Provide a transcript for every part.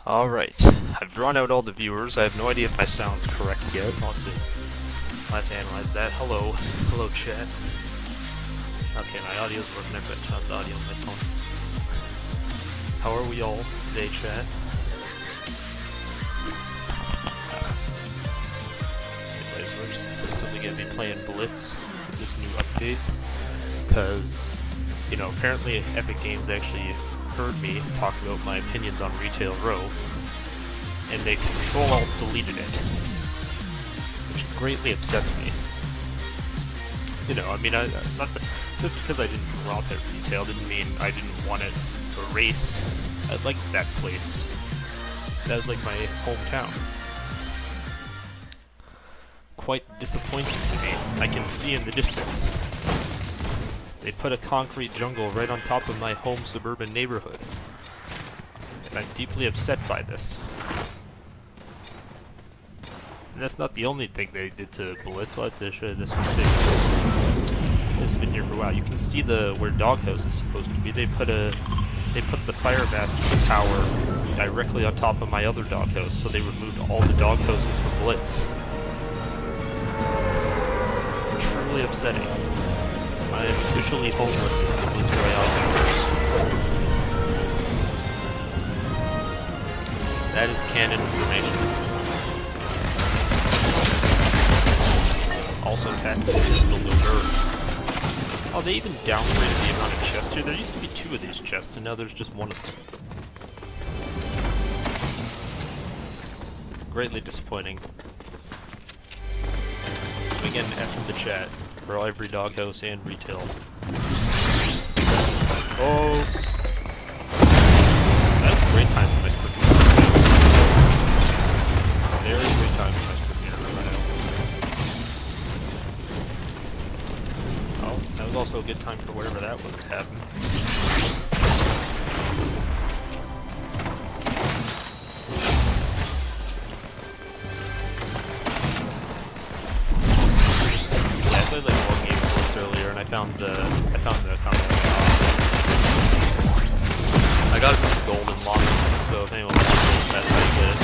Alright, I've drawn out all the viewers. I have no idea if my sound's correct yet. I'll have to analyze that. Hello. Hello, chat. Okay, my audio's working. I've got turned the audio on my phone. How are we all today, chat? Anyways, we're just simply going to be playing Blitz for this new update. Because, you know, apparently Epic Games actually heard me talk about my opinions on Retail Row, and they Control-Alt-deleted it, which greatly upsets me. You know, I mean, just because I didn't drop at retail didn't mean I didn't want it erased. I liked that place. That was like my hometown. Quite disappointing to me. I can see in the distance. They put a concrete jungle right on top of my home suburban neighborhood. And I'm deeply upset by this. And that's not the only thing they did to Blitz. I'll have to show you this one. This has been here for a while. You can see where Doghouse is supposed to be. They put the Firemaster tower directly on top of my other doghouse, so they removed all the doghouses from Blitz. Truly upsetting. I am officially homeless in the Blitz Royale universe. That is canon information. Also, that is the looter. Oh, they even downgraded the amount of chests here. There used to be 2 of these chests, and now there's just 1 of them. Greatly disappointing. Again, F in the chat for every doghouse and retail. Oh! That was a great time for my sprint. Very great time for my sprint right now. Oh, that was also a good time for whatever that was to happen. I played like 1 game of Blitz earlier, and I found the combat. I got it from gold and long, so if anyone wants it, that's how you get it.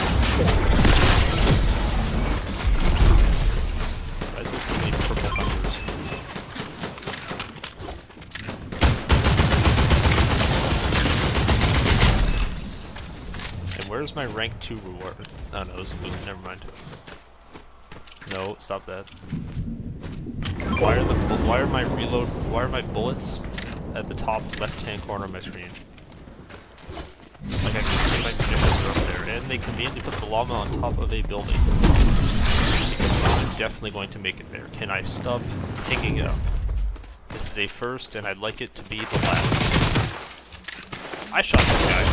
Why is there so many purple hunters? And where's my rank 2 reward? Oh no, it's moving, never mind. No, stop that. Why are my bullets at the top left-hand corner of my screen? Like I can see my munitions are up there, and they conveniently put the llama on top of a building. Because I'm definitely going to make it there. Can I stop picking it up? This is a first, and I'd like it to be the last. I shot this guy.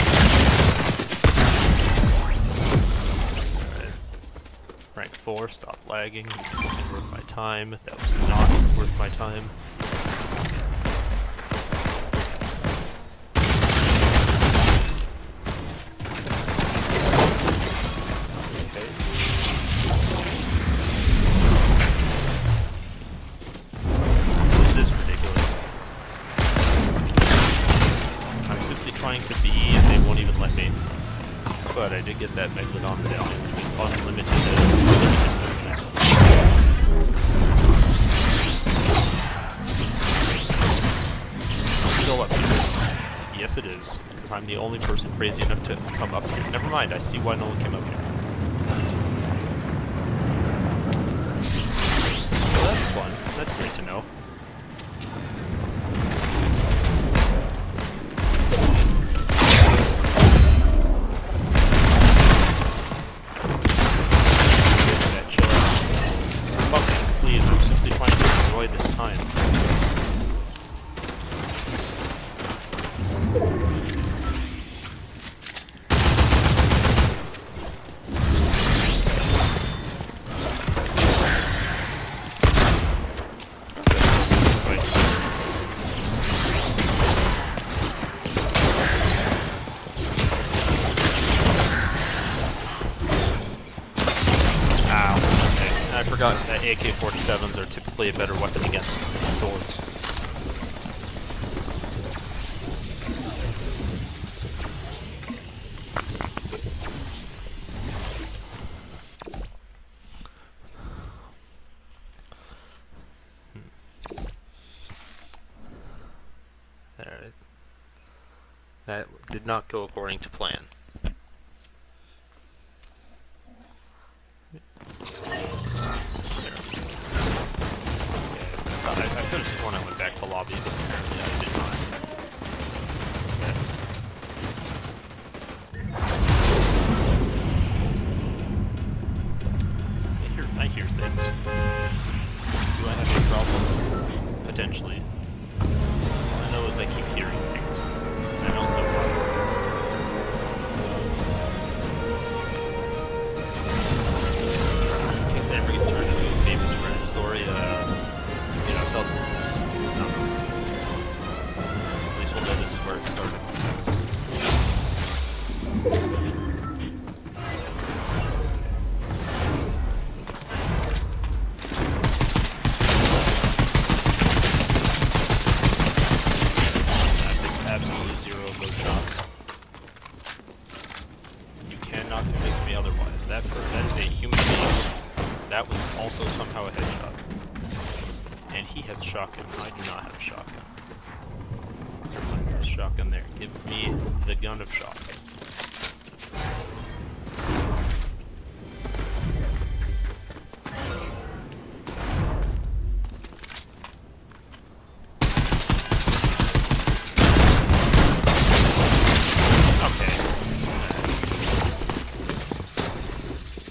Rank 4, stop lagging. This isn't worth my time. That was not worth my time. Okay. This is ridiculous. I'm simply trying to be, and they won't even let me. But I did get that Megalodon medallion, which means unlimited movement. Still up here. Yes, it is, because I'm the only person crazy enough to come up here. Never mind, I see why no one came up here. So that's fun. That's great to know. Please, I'm simply trying to enjoy this time. It's like... I forgot that AK-47s are typically a better weapon against swords. That did not go according to plan. I could have sworn I went back to lobby, but apparently I did not. I hear things. Do I have a problem? Potentially. All I know is I keep hearing things. I don't know why. In case I ever get turned into a famous Reddit story, tell them this. No. At least we'll know this is where it started. Absolutely zero of those shots. You cannot convince me otherwise. That is a human being. That was also somehow a headshot. And he has a shotgun. I do not have a shotgun. There's a shotgun there. Give me the gun of shotgun.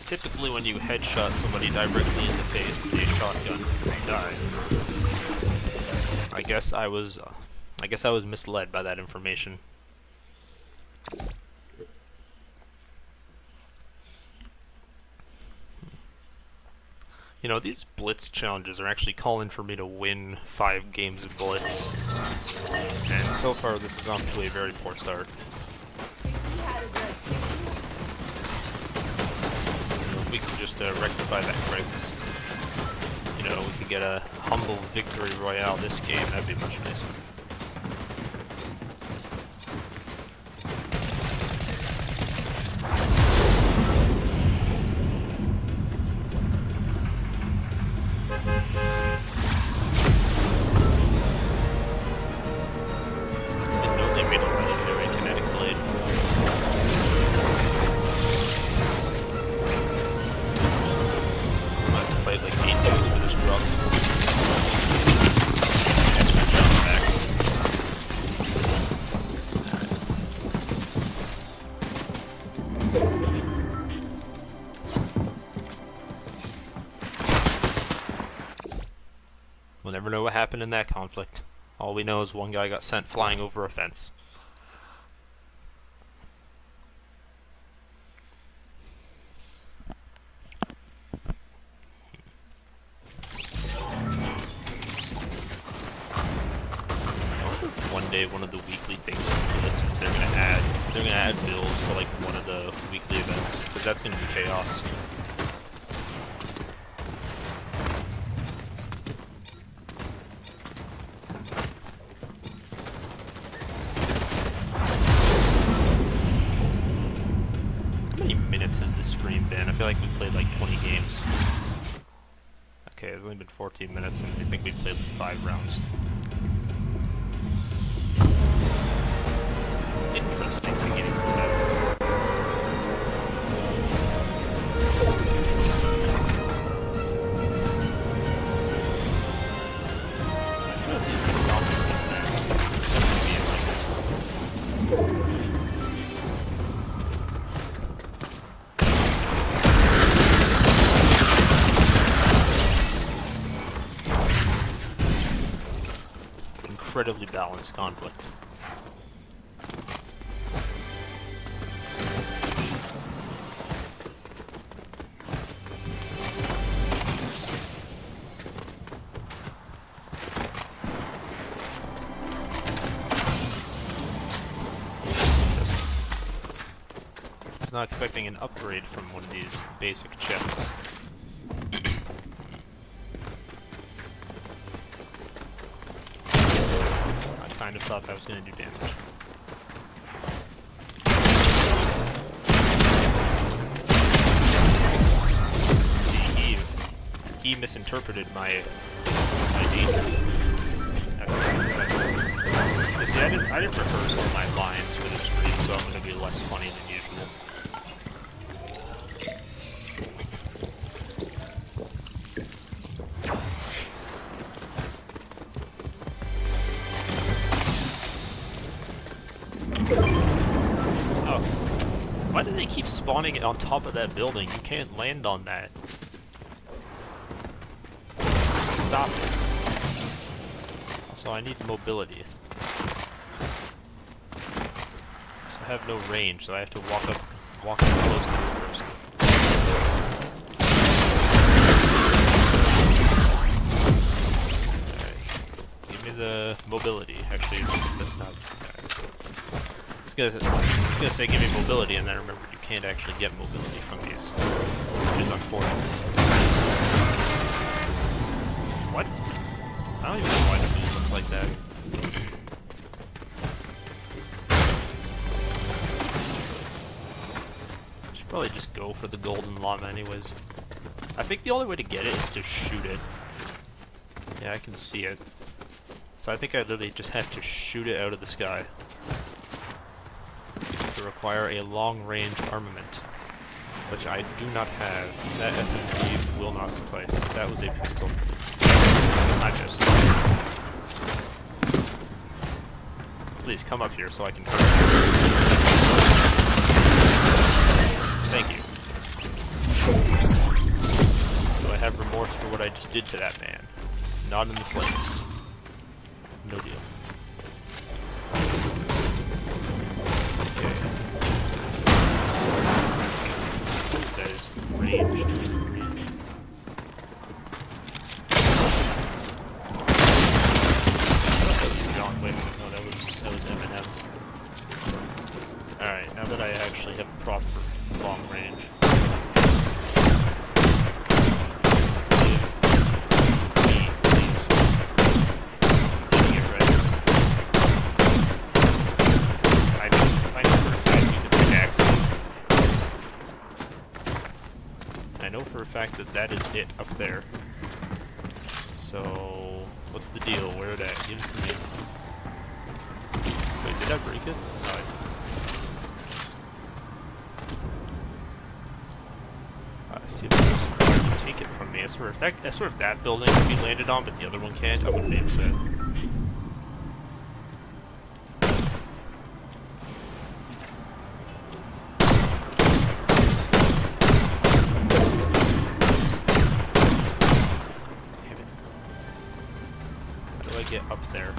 Typically when you headshot somebody directly in the face with a shotgun, they die. I guess I was misled by that information. You know, these Blitz challenges are actually calling for me to win 5 games of Blitz. And so far this is off to a very poor start. If we could just rectify that crisis. You know, we could get a humble victory royale this game, that'd be much nicer. Didn't know they made a legendary kinetic blade. I'll have to fight like 8 dudes for this drop. Extra jump back. We'll never know what happened in that conflict. All we know is one guy got sent flying over a fence. One day, one of the weekly things from Blitz is they're gonna add builds for like one of the weekly events, because that's gonna be chaos. How many minutes has this stream been? I feel like we played like 20 games. Okay, it's only been 14 minutes, and I think we played like 5 rounds. Interesting beginning for that. I feel like these stops are advanced. That would be interesting. Incredibly balanced conflict. Not expecting an upgrade from one of these basic chests. I kind of thought that was going to do damage. See, he misinterpreted my danger. See, I didn't rehearse all my lines for the stream, so I'm gonna be less funny than usual. Oh. Why do they keep spawning on top of that building? You can't land on that. Stop it. Also, I need mobility. So I have no range, so I have to walk up close to this person. Alright. Give me the mobility. Actually, that's not... I was gonna say give me mobility, and then I remembered you can't actually get mobility from these, which is unfortunate. What? I don't even know why the moon looks like that. Should probably just go for the golden llama anyways. I think the only way to get it is to shoot it. Yeah, I can see it. So I think I literally just have to shoot it out of the sky. To require a long-range armament, which I do not have. That SMG will not suffice. That was a pistol. I missed. Please come up here so I can hurt you. Thank you. Do I have remorse for what I just did to that man? Not in the slightest. No deal. That is ranged. Wait, no, that was Eminem. Alright, now that I actually have proper long range. I know for a fact you can pickaxe it. I know for a fact that is it up there. So, what's the deal? Where it at? Give it to me. Wait, did I break it? No, I didn't. I see the person trying to take it from me. I swear if that building could be landed on, but the other one can't, I wouldn't be upset. Damn it. How do I get up there?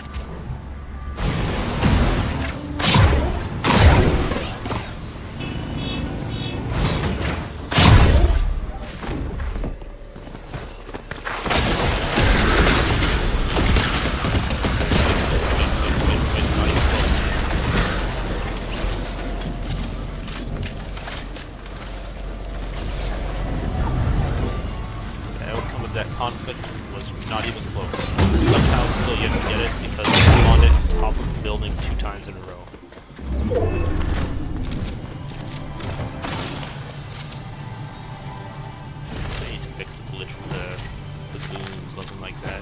That conflict was not even close. Somehow still you have to get it because I spawned it on top of the building 2 times in a row. I need to fix the glitch with the booms looking like that.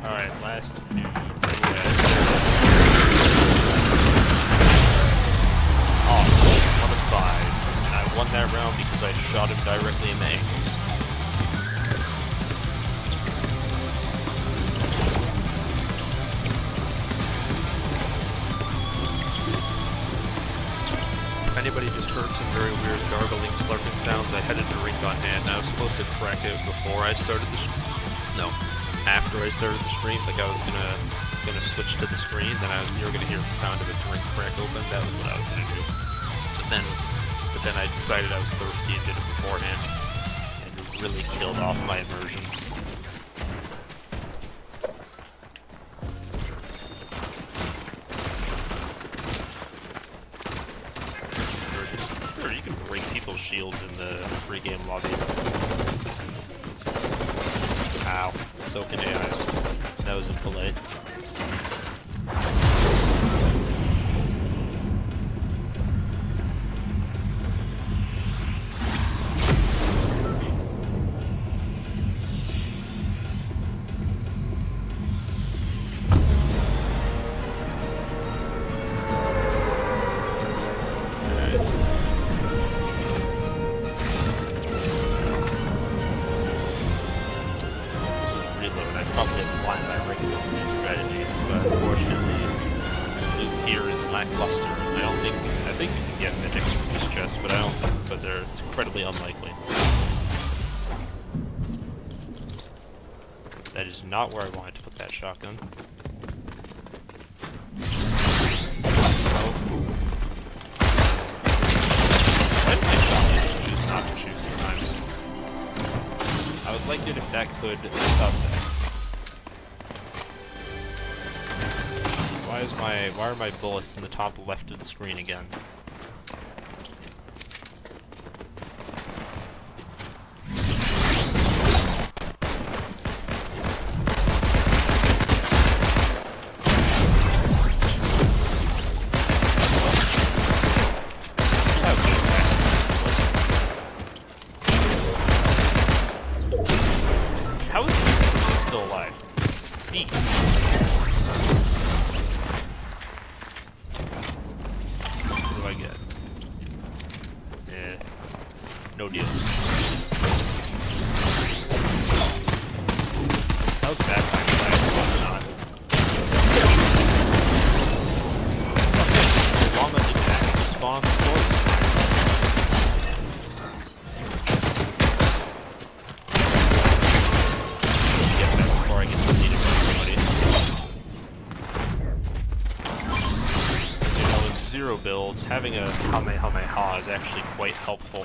Alright, last new. Won that round because I shot him directly in the ankles. If anybody just heard some very weird gargling, slurping sounds, I had a drink on hand. I was supposed to crack it before I started the after I started the stream. Like I was gonna switch to the screen, then you were gonna hear the sound of a drink crack open. That was what I was gonna do. But then I decided I was thirsty and did it beforehand, and it really killed off my immersion. Sure, you can break people's shields in the pre-game lobby. Ow. So can AIs. That was impolite. lackluster. I think you can get mythics from this chest, but it's incredibly unlikely. That is not where I wanted to put that shotgun. Why did my shotgun choose not to shoot sometimes? I would like it if that could stop that. Why are my bullets in the top left of the screen again? How is this still alive? Cease. No deal. How's that time? Not. As long as it can actually spawn the door this time. Get that before I get defeated by somebody. You know, in zero builds, having a Kamehameha is actually quite helpful.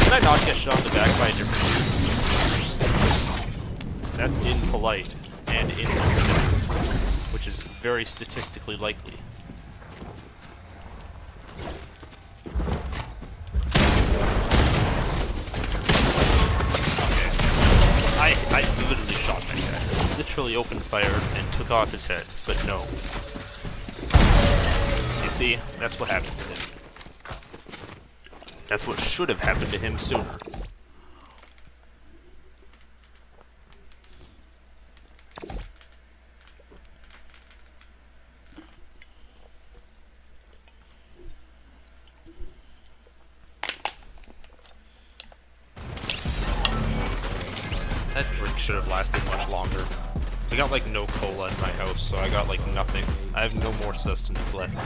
Did I not get shot in the back by a different dude? That's impolite and inconsiderate, which is very statistically likely. Okay. I literally shot that guy. Literally opened fire and took off his head, but no. You see, that's what happened to him. That's what should have happened to him sooner. That drink should have lasted much longer. I got like no cola in my house, so I got like nothing. I have no more sustenance left.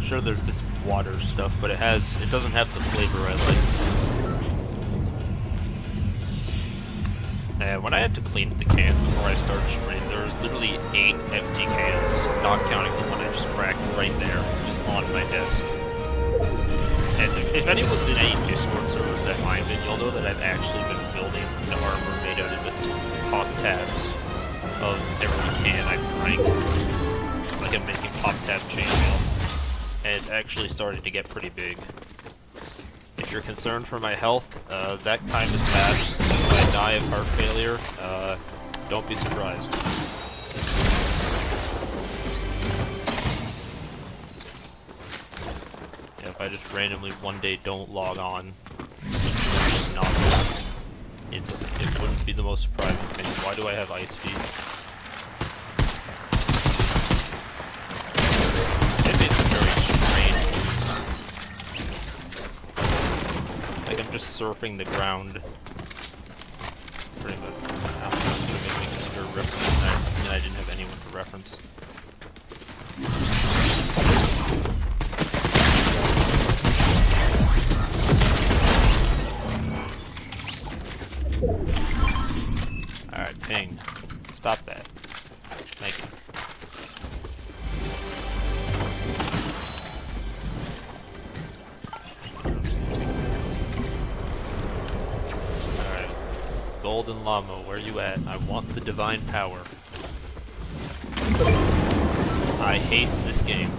Sure, there's this water stuff, but it doesn't have the flavor I like. And when I had to clean the cans before I started streaming, there was literally 8 empty cans, not counting the one I just cracked right there, just on my desk. And if anyone's in any Discord servers that I'm in, you'll know that I've actually been building an armor made out of the pop tabs of every can I drank. Like I'm making pop tab chainmail. And it's actually starting to get pretty big. If you're concerned for my health, that time is past. If I die of heart failure, don't be surprised. Yeah, if I just randomly one day don't log on, it wouldn't be the most surprising thing. Why do I have ice feet? Like I'm just surfing the ground. Pretty much. I'm just gonna make me consider a reference, and I didn't have anyone to reference. Alright, ping. Stop that. Thank you. Golden Llama, where you at? I want the divine power. I hate this game.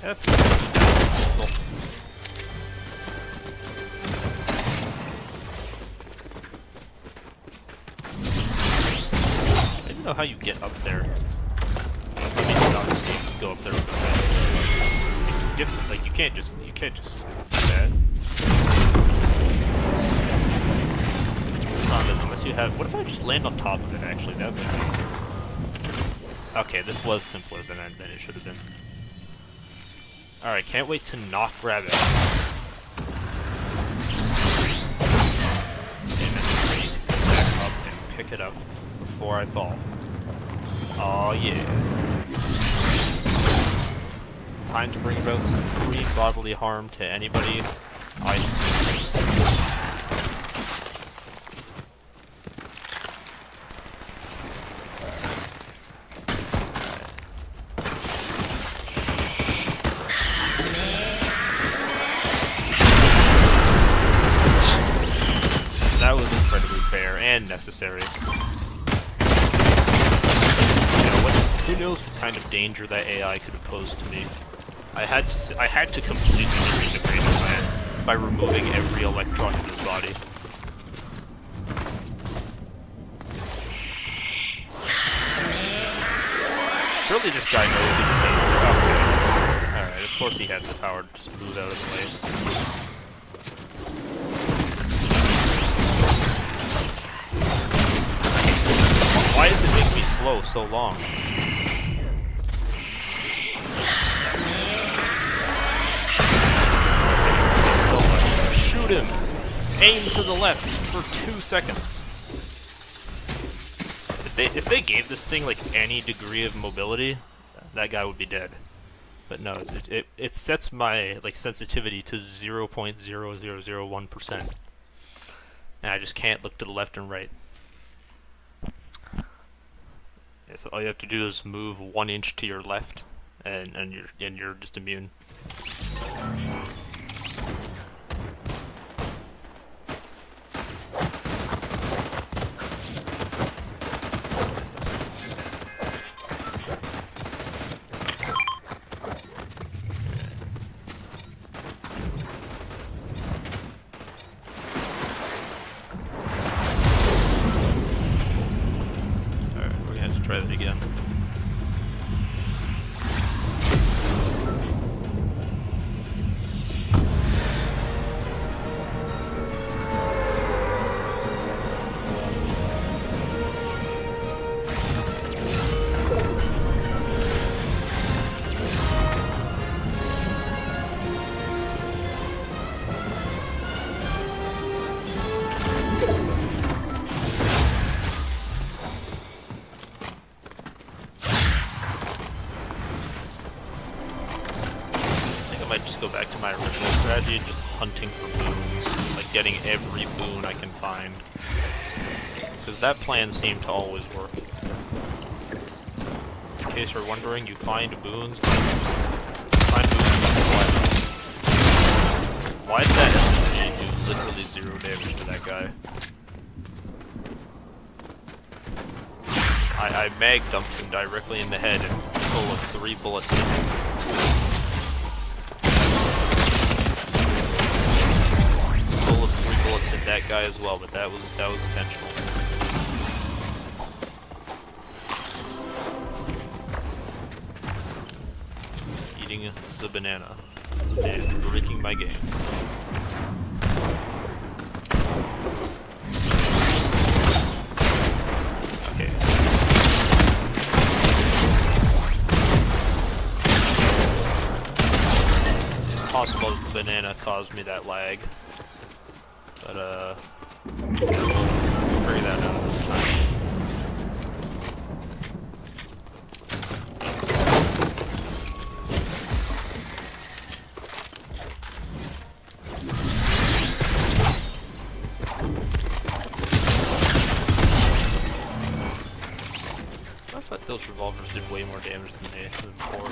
That's nice. I don't know how you get up there. Maybe it's not go up there with the different. Like you can't just do that. Unless you have. What if I just land on top of it? Actually, that would. Okay, this was simpler than it should have been. All right, can't wait to not grab it. And then wait, back up and pick it up before I fall. Oh yeah. Time to bring about some pre-bodily harm to anybody I see. That was incredibly fair and necessary. Who knows what kind of danger that AI could have posed to me. I had to completely disintegrate the man by removing every electron in his body. Surely this guy knows he can make it. Okay. Alright, of course he had the power to just move out of the way. Why does it make me slow so long? Shoot him! Aim to the left for 2 seconds. If they gave this thing like any degree of mobility, that guy would be dead. But no, it sets my like sensitivity to 0.0001%, and I just can't look to the left and right. Yeah, so all you have to do is move 1 inch to your left, and you're just immune. Try that again. Might just go back to my original strategy and just hunting for boons, like getting every boon I can find, because that plan seemed to always work. In case you're wondering, you find boons, Why did that SMG do literally 0 damage to that guy? I mag dumped him directly in the head and full of 3 bullets hit him. Bullets hit that guy as well, but that was intentional. Eating the banana. It is breaking my game. Okay. It's possible the banana caused me that lag. But, we'll figure that out another time. I thought those revolvers did way more damage than they did before.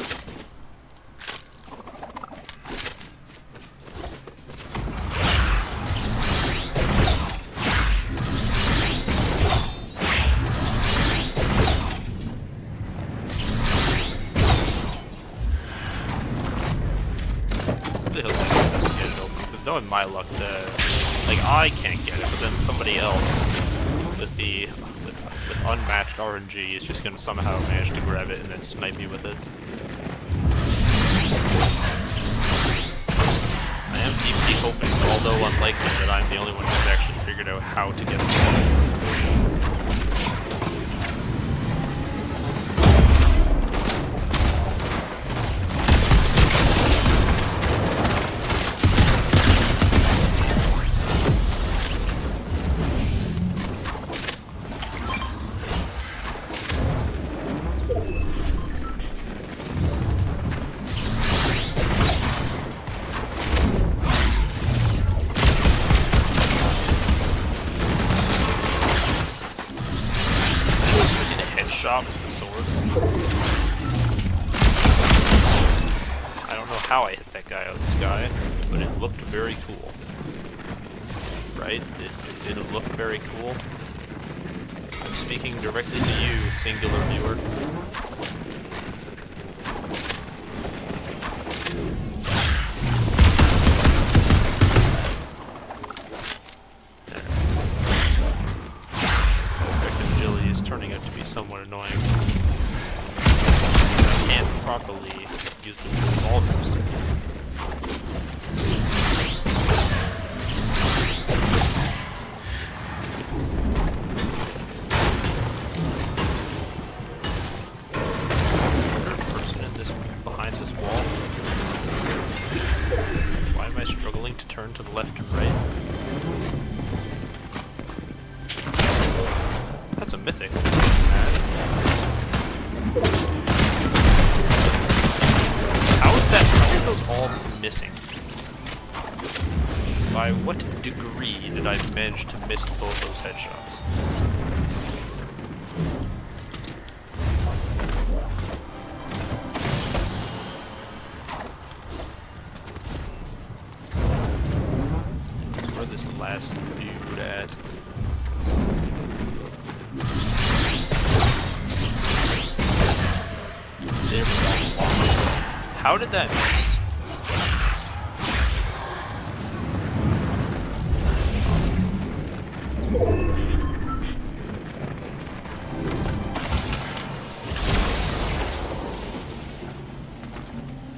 Knowing my luck, like I can't get it, but then somebody else with unmatched RNG is just gonna somehow manage to grab it and then snipe me with it. although unlikely that I'm the only one who's actually figured out how to get them. Shot with the sword. I don't know how I hit that guy out of the sky, but it looked very cool. Right? Did it look very cool? I'm speaking directly to you, singular viewer. Turning out to be somewhat annoying. I can't properly use the revolvers. Is there a person in this behind this wall? Why am I struggling to turn to the left and right? That's a mythic. How is that? How are those all missing? By what degree did I manage to miss both those headshots? That's where this last dude at. How did that miss?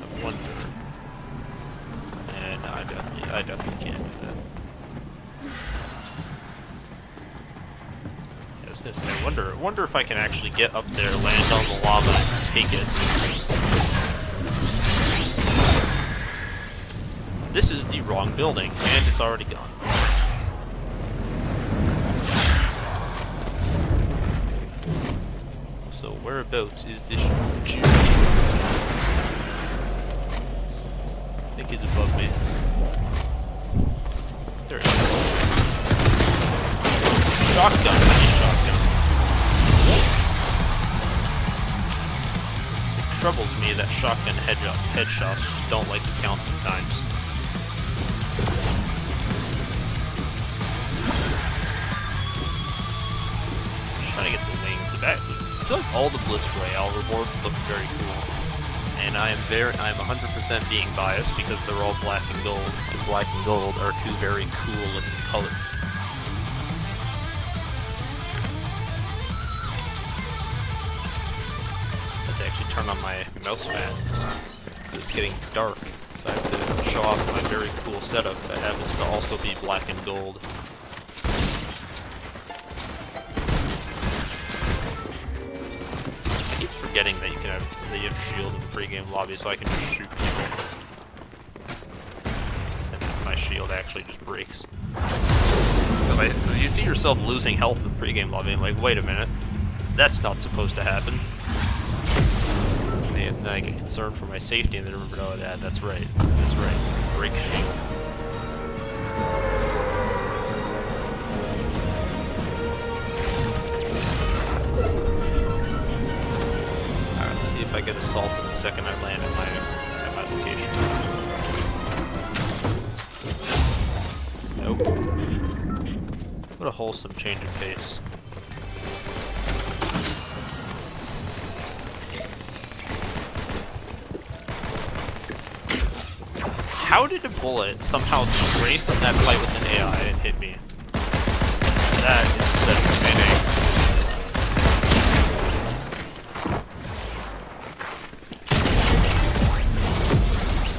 I wonder. And I definitely can't do that. Yeah, I was gonna say, I wonder if I can actually get up there, land on the lava, and take it. This is the wrong building, and it's already gone. So whereabouts is this Jew? I think he's above me. There he is. Shotgun, nice shotgun. It troubles me that shotgun headshots just don't like to count sometimes. Trying to get the wings. I feel like all the Blitz Royale rewards look very cool, and I'm 100% being biased because they're all black and gold, and black and gold are two very cool looking colors. I have to actually turn on my mouse fan because it's getting dark, so I have to show off my very cool setup that happens to also be black and gold. Forgetting that you have shield in the pregame lobby, so I can just shoot people, and my shield actually just breaks. Because you see yourself losing health in the pregame lobby, and like, wait a minute, that's not supposed to happen. And then I get concerned for my safety, and then remember, oh, that's right, break shield. If I get assaulted the second I land at my location. Nope. What a wholesome change of pace. How did a bullet somehow stray from that fight with an AI and hit me? That is upsetting to me.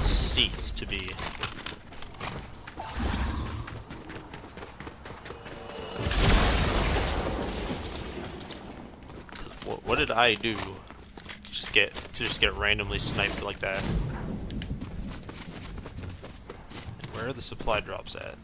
Cease to be. What did I do to just get randomly sniped like that? And where are the supply drops at?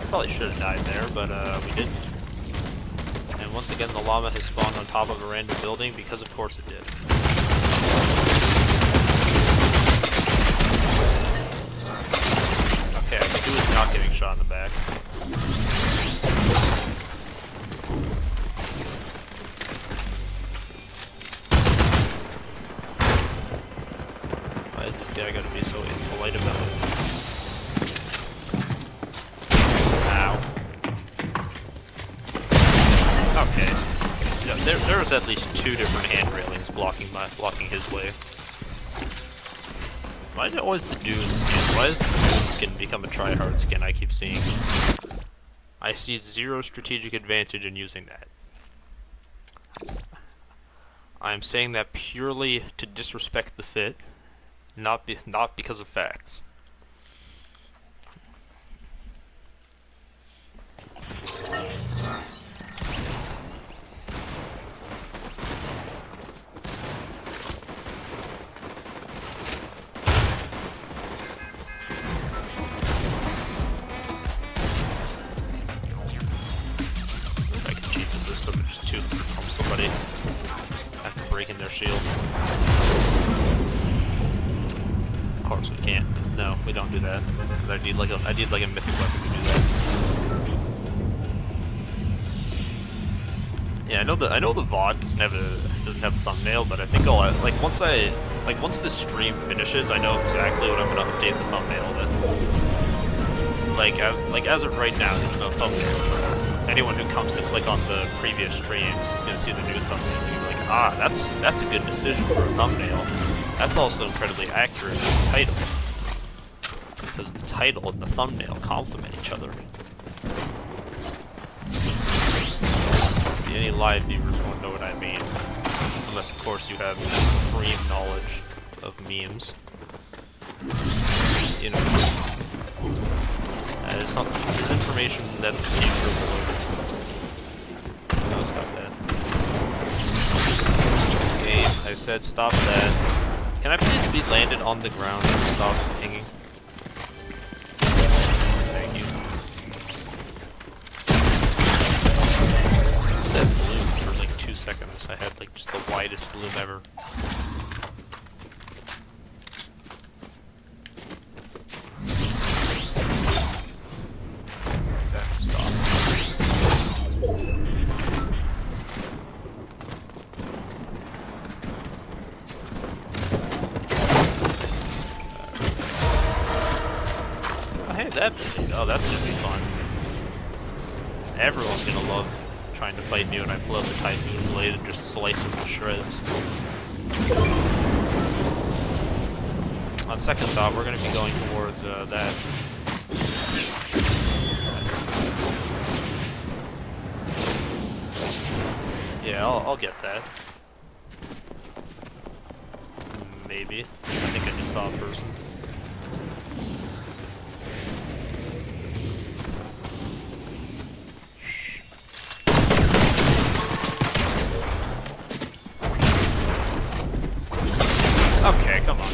Probably should have died there, but we didn't. And once again, the llama has spawned on top of a random building because, of course, it did. Okay, I could do with not getting shot in the back. Why is this guy gonna be so impolite about it? Okay. Yeah, there was at least 2 different hand railings blocking his way. Why is it always the Dune skin? Why is the Dune skin become a tryhard skin I keep seeing? I see 0 strategic advantage in using that. I'm saying that purely to disrespect the fit, not because of facts. System and just 2 pump somebody after breaking their shield. Of course we can't. No, we don't do that. Because I need like a mythic weapon to do that. Yeah, I know the VOD doesn't have a thumbnail, but I think once this stream finishes, I know exactly what I'm gonna update the thumbnail with. As of right now, there's no thumbnail. Anyone who comes to click on the previous streams is going to see the new thumbnail and be like, ah, that's a good decision for a thumbnail. That's also incredibly accurate with the title. Because the title and the thumbnail complement each other. See, any live viewers won't know what I mean. Unless, of course, you have supreme knowledge of memes. You know. It's information that the future will. No, stop that. Game, I said stop that. Can I please be landed on the ground and stop pinging? Thank you. That bloom for like 2 seconds. I had like just the widest bloom ever. Oh, that's gonna be fun. Everyone's gonna love trying to fight me when I pull out the Typhoon Blade and just slice them to shreds. On second thought, we're gonna be going towards that. Yeah, I'll get that. Maybe. I think I just saw a person. Okay, come on.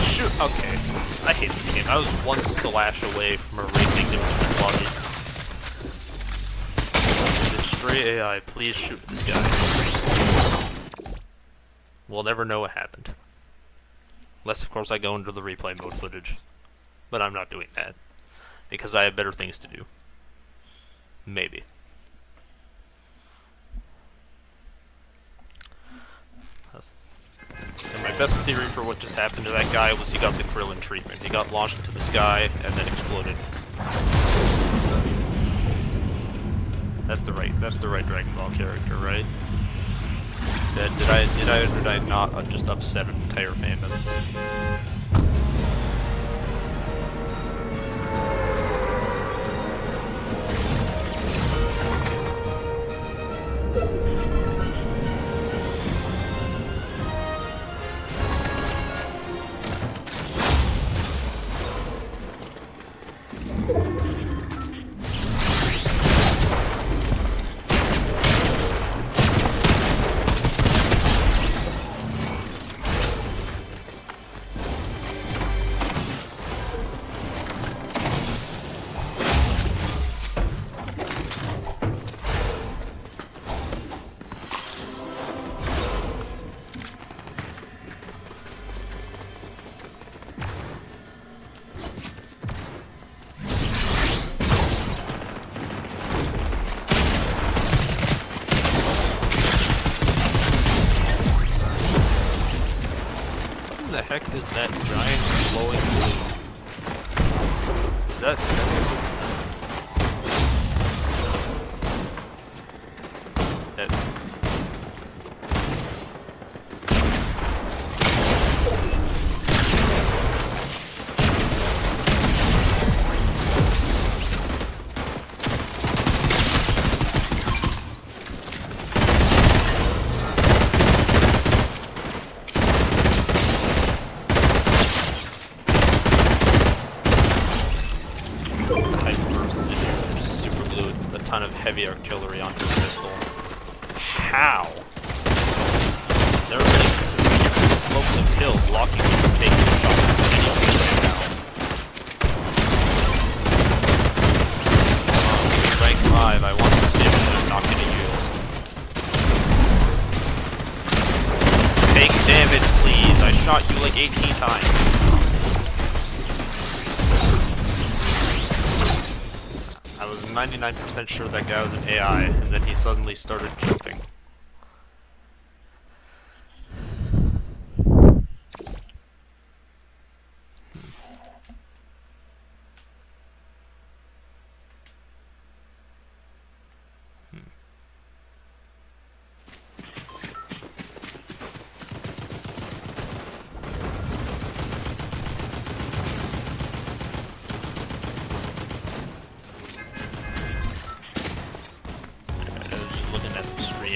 Shoot, okay. I hate this game. I was one slash away from erasing him from his lobby. This stray AI, please shoot this guy. We'll never know what happened. Unless, of course, I go into the replay mode footage. But I'm not doing that. Because I have better things to do. Maybe. And my best theory for what just happened to that guy was he got the Krillin treatment. He got launched into the sky and then exploded. That's the right Dragon Ball character, right? Did I not just upset an entire fandom? What the heck is that giant glowing blue? Is that's that ton of heavy artillery onto the pistol. How? There are like slopes of hill blocking you from taking a shot from anyone right now. Rank 5, I want the dip that I'm not gonna use. Take damage, please. I shot you like 18 times. I was 99% sure that guy was an AI, and then he suddenly started jumping.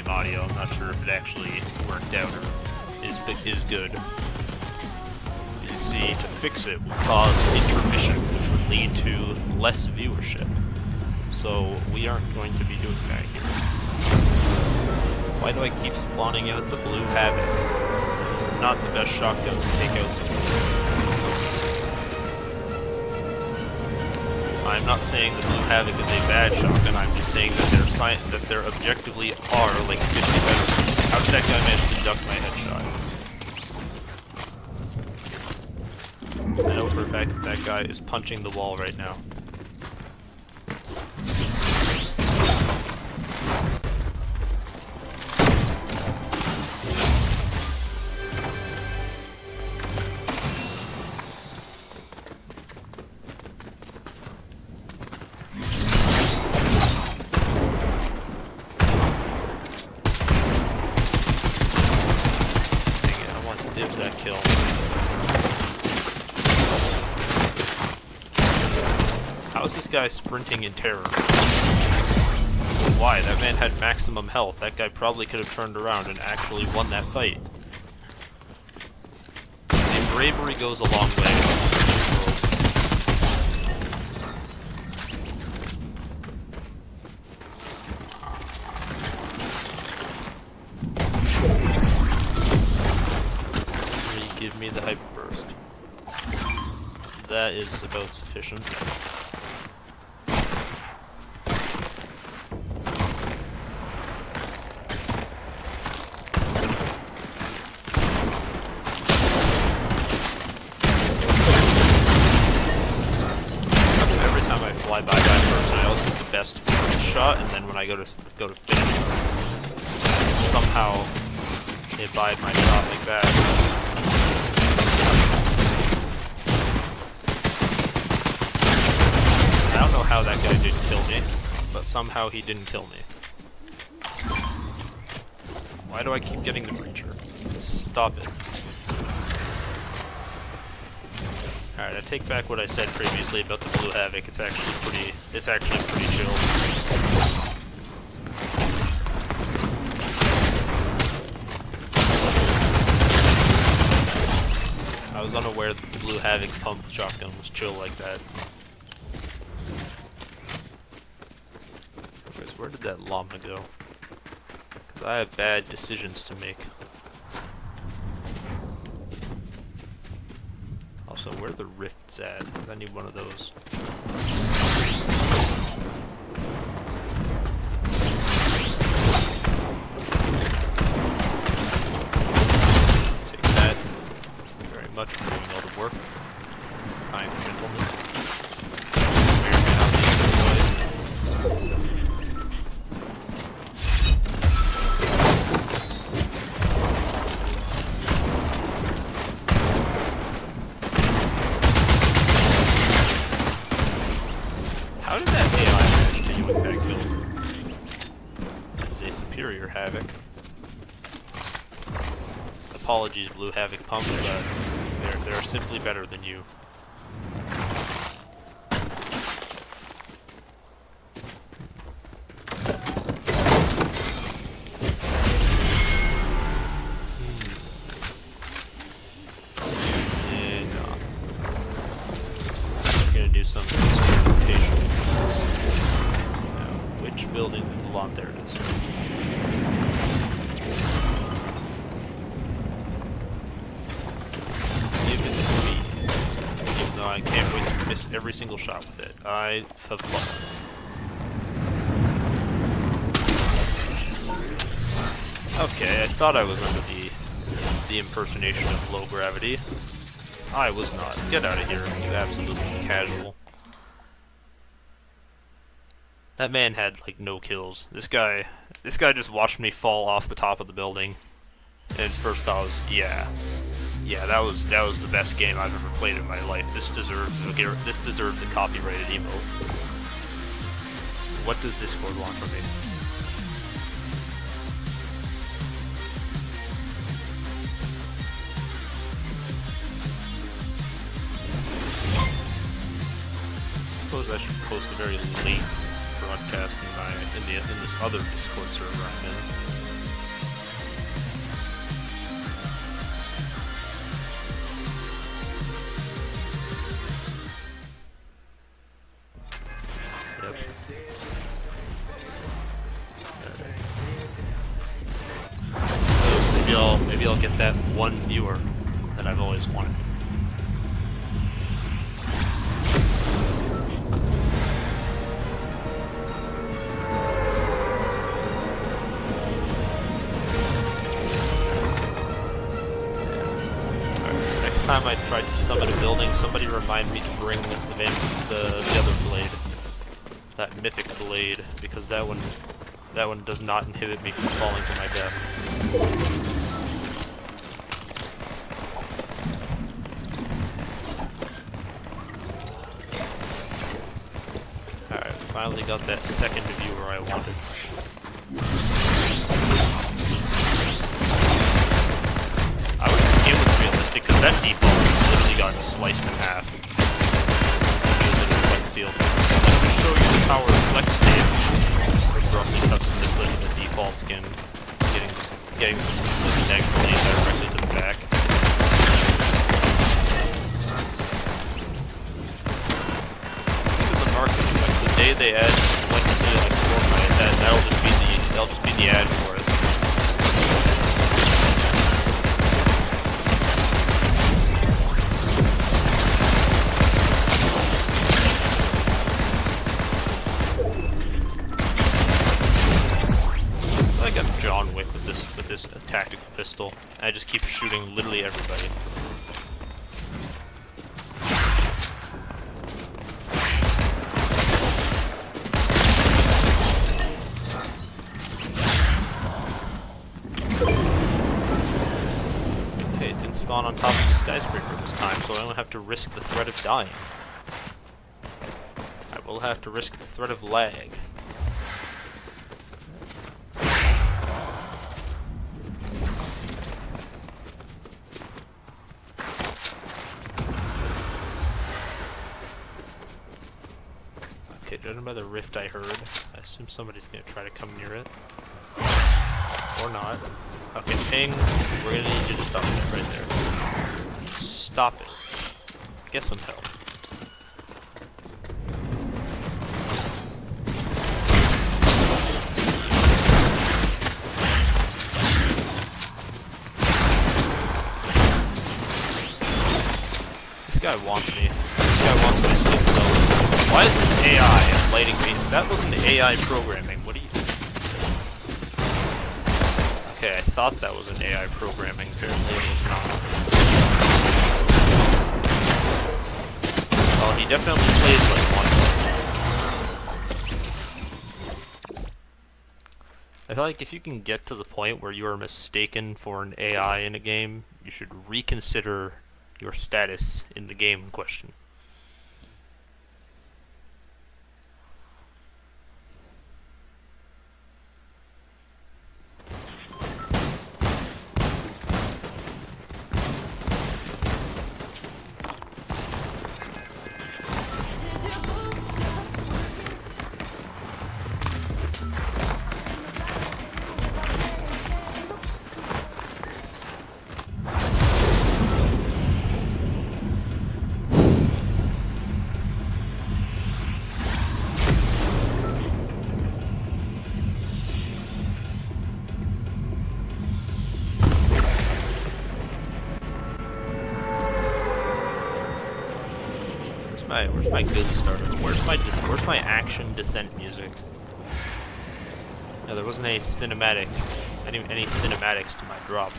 Audio. I'm not sure if it actually worked out or is good. You see, to fix it would cause intermission, which would lead to less viewership. So we aren't going to be doing that here. Why do I keep spawning out the blue Havoc? This is not the best shotgun to take out someone. I'm not saying the blue Havoc is a bad shotgun, I'm just saying that they're objectively are like 50 better. How did that guy manage to duck my headshot? I know for a fact that that guy is punching the wall right now. That kill. How is this guy sprinting in terror? Why? That man had maximum health. That guy probably could have turned around and actually won that fight. See, bravery goes a long way. Give me the hyper burst. That is about sufficient. Every time I fly by that person, I always get the best first shot, and then when I go to finish, somehow they bide my shot like that. I don't know how that guy didn't kill me, but somehow he didn't kill me. Why do I keep getting the breacher? Stop it. Alright, I take back what I said previously about the Blue Havoc. It's actually pretty chill. I was unaware that the Blue Havoc pump shotgun was chill like that. Anyways, where did that llama go? Because I have bad decisions to make. Also, where are the rifts at? Because I need one of those. Take that. Thank you very much for doing all the work. Kind gentlemen. May or may not be employed. How did that AI manage to yoink that kill? That is a superior Havoc. Apologies, Blue Havoc Pump, but they're simply better than you. Do some experimentation. Now, which building did the lawn? There it is. Give it to me. Even though I can't wait to miss every single shot with it. I have fun. Okay, I thought I was under the impersonation of low gravity. I was not. Get out of here, you absolutely casual. That man had like no kills. This guy just watched me fall off the top of the building, and his first thought was, yeah, that was the best game I've ever played in my life. This deserves a copyrighted emote. What does Discord want from me? I suppose I should post a very late broadcast in this other Discord server I'm in. Yep. So maybe I'll get that one viewer that I've always wanted. Time I tried to summon a building, somebody remind me to bring the other blade, that mythic blade, because that one does not inhibit me from falling to my death. Alright, finally got that second viewer I wanted. Because that default literally got sliced in half. Flex sealed. Just to show you the power of flex damage, it roughly cuts the default skin, getting the negative blade directly to the back. Look at the marketing. Like the day they add flex seal in Fortnite, that'll just be the ad for it. John Wick with this tactical pistol. I just keep shooting literally everybody. Okay, it didn't spawn on top of the skyscraper this time, so I don't have to risk the threat of dying. I will have to risk the threat of lag. Judging by the rift I heard, I assume somebody's gonna try to come near it. Or not. Okay, ping. We're gonna need you to stop it right there. Stop it. Get some help. This guy wants me. This guy wants my skin cells. Why is this AI lighting me? That wasn't AI programming. What do you... Okay, I thought that was an AI programming. Apparently it was not. Well, he definitely plays like one. I feel like if you can get to the point where you are mistaken for an AI in a game, you should reconsider your status in the game in question. Where's my good starter? Where's my action descent music? No, there wasn't any cinematic, any cinematics to my drop.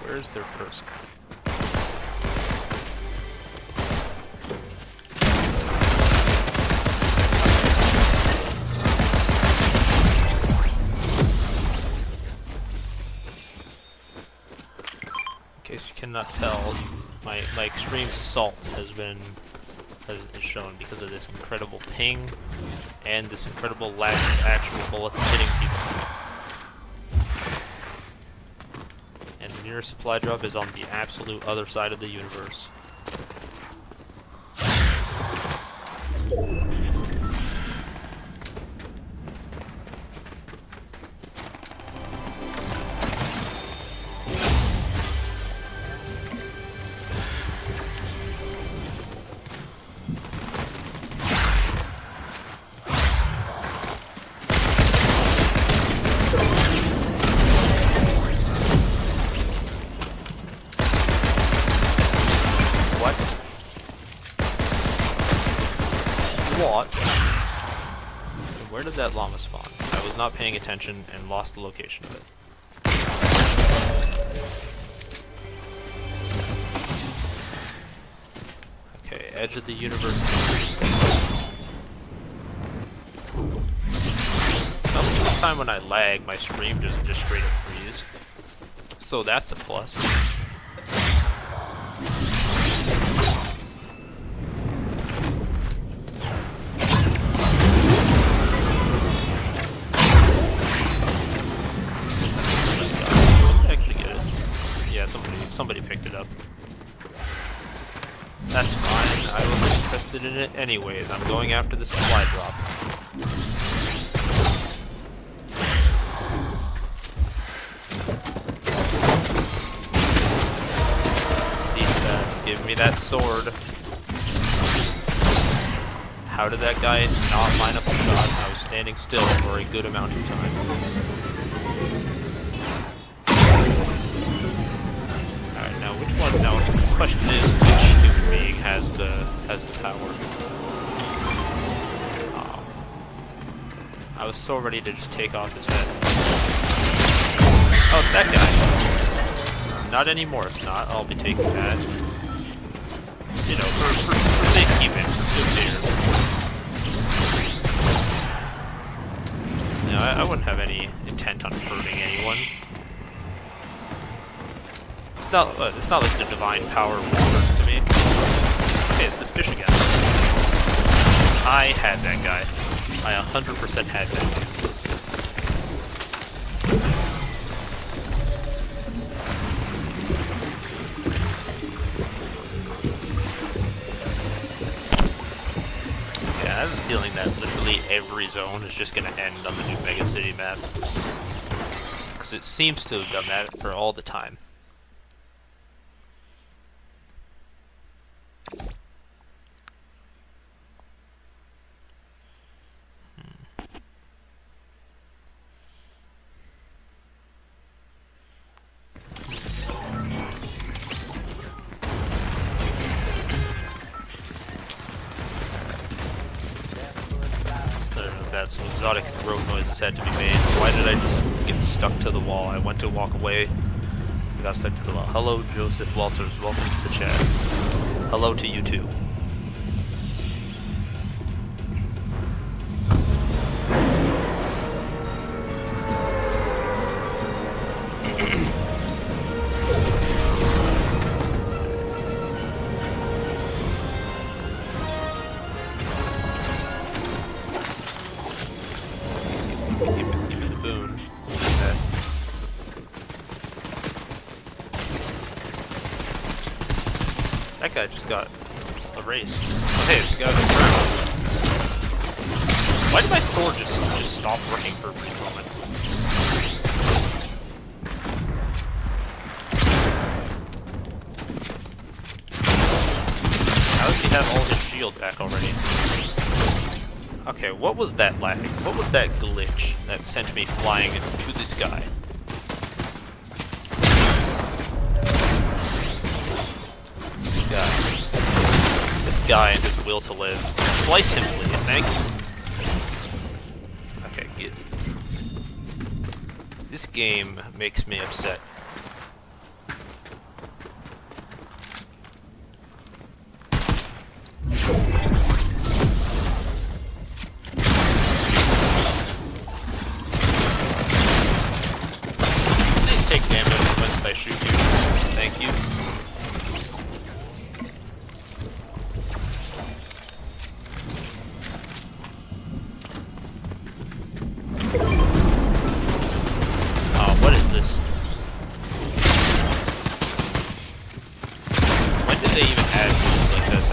Where's their person? In case you cannot tell, my extreme salt has is shown because of this incredible ping and this incredible lack of actual bullets hitting people. And the nearest supply drop is on the absolute other side of the universe. What? Where did that llama spawn? I was not paying attention and lost the location of it. Okay, edge of the universe. Now, this time when I lag, my stream doesn't just straight up freeze. So that's a plus. Somebody picked it up. That's fine. I wasn't interested in it anyways. I'm going after the supply drop. Cease that. Give me that sword. How did that guy not line up a shot? I was standing still for a good amount of time. Now, the question is, which human being has the power? I was so ready to just take off his head. Oh, it's that guy. Not anymore, it's not. I'll be taking that. You know, for safekeeping, for good. No, I wouldn't have any intent on hurting anyone. It's not like the divine power matters to me. Hey, it's this fish again. I had that guy. I 100% had that guy. Yeah, I have a feeling that literally every zone is just gonna end on the new Mega City map. Because it seems to have done that for all the time. Some exotic throat noises had to be made. Why did I just get stuck to the wall? I went to walk away. I got stuck to the wall. Hello, Joseph Walters. Welcome to the chat. Hello to you too. That guy just got erased. Oh, hey, it's a guy who's turned. Why did my sword just stop working for a brief moment? How does he have all his shield back already? Okay, what was that lag? What was that glitch that sent me flying to the sky? This guy and his will to live. Slice him, please. Thank you. Okay, good. This game makes me upset. Please take damage once I shoot you. Thank you.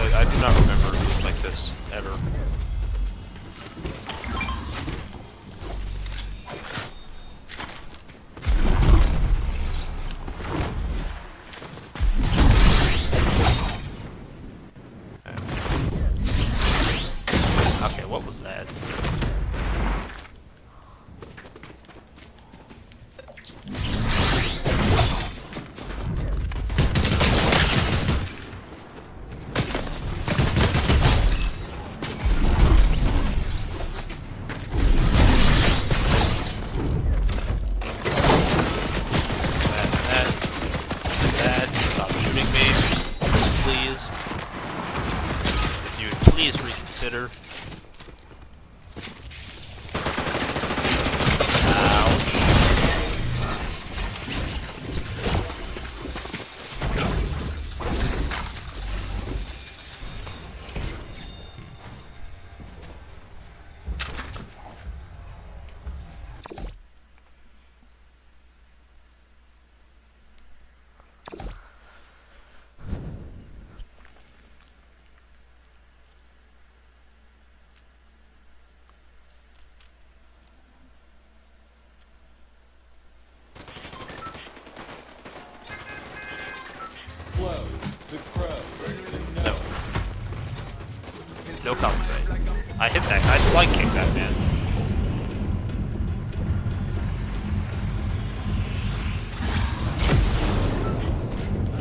I do not remember it was like this, ever. Okay, what was that? Please reconsider. Ouch. No. No copyright. I hit that. I slide kicked that man.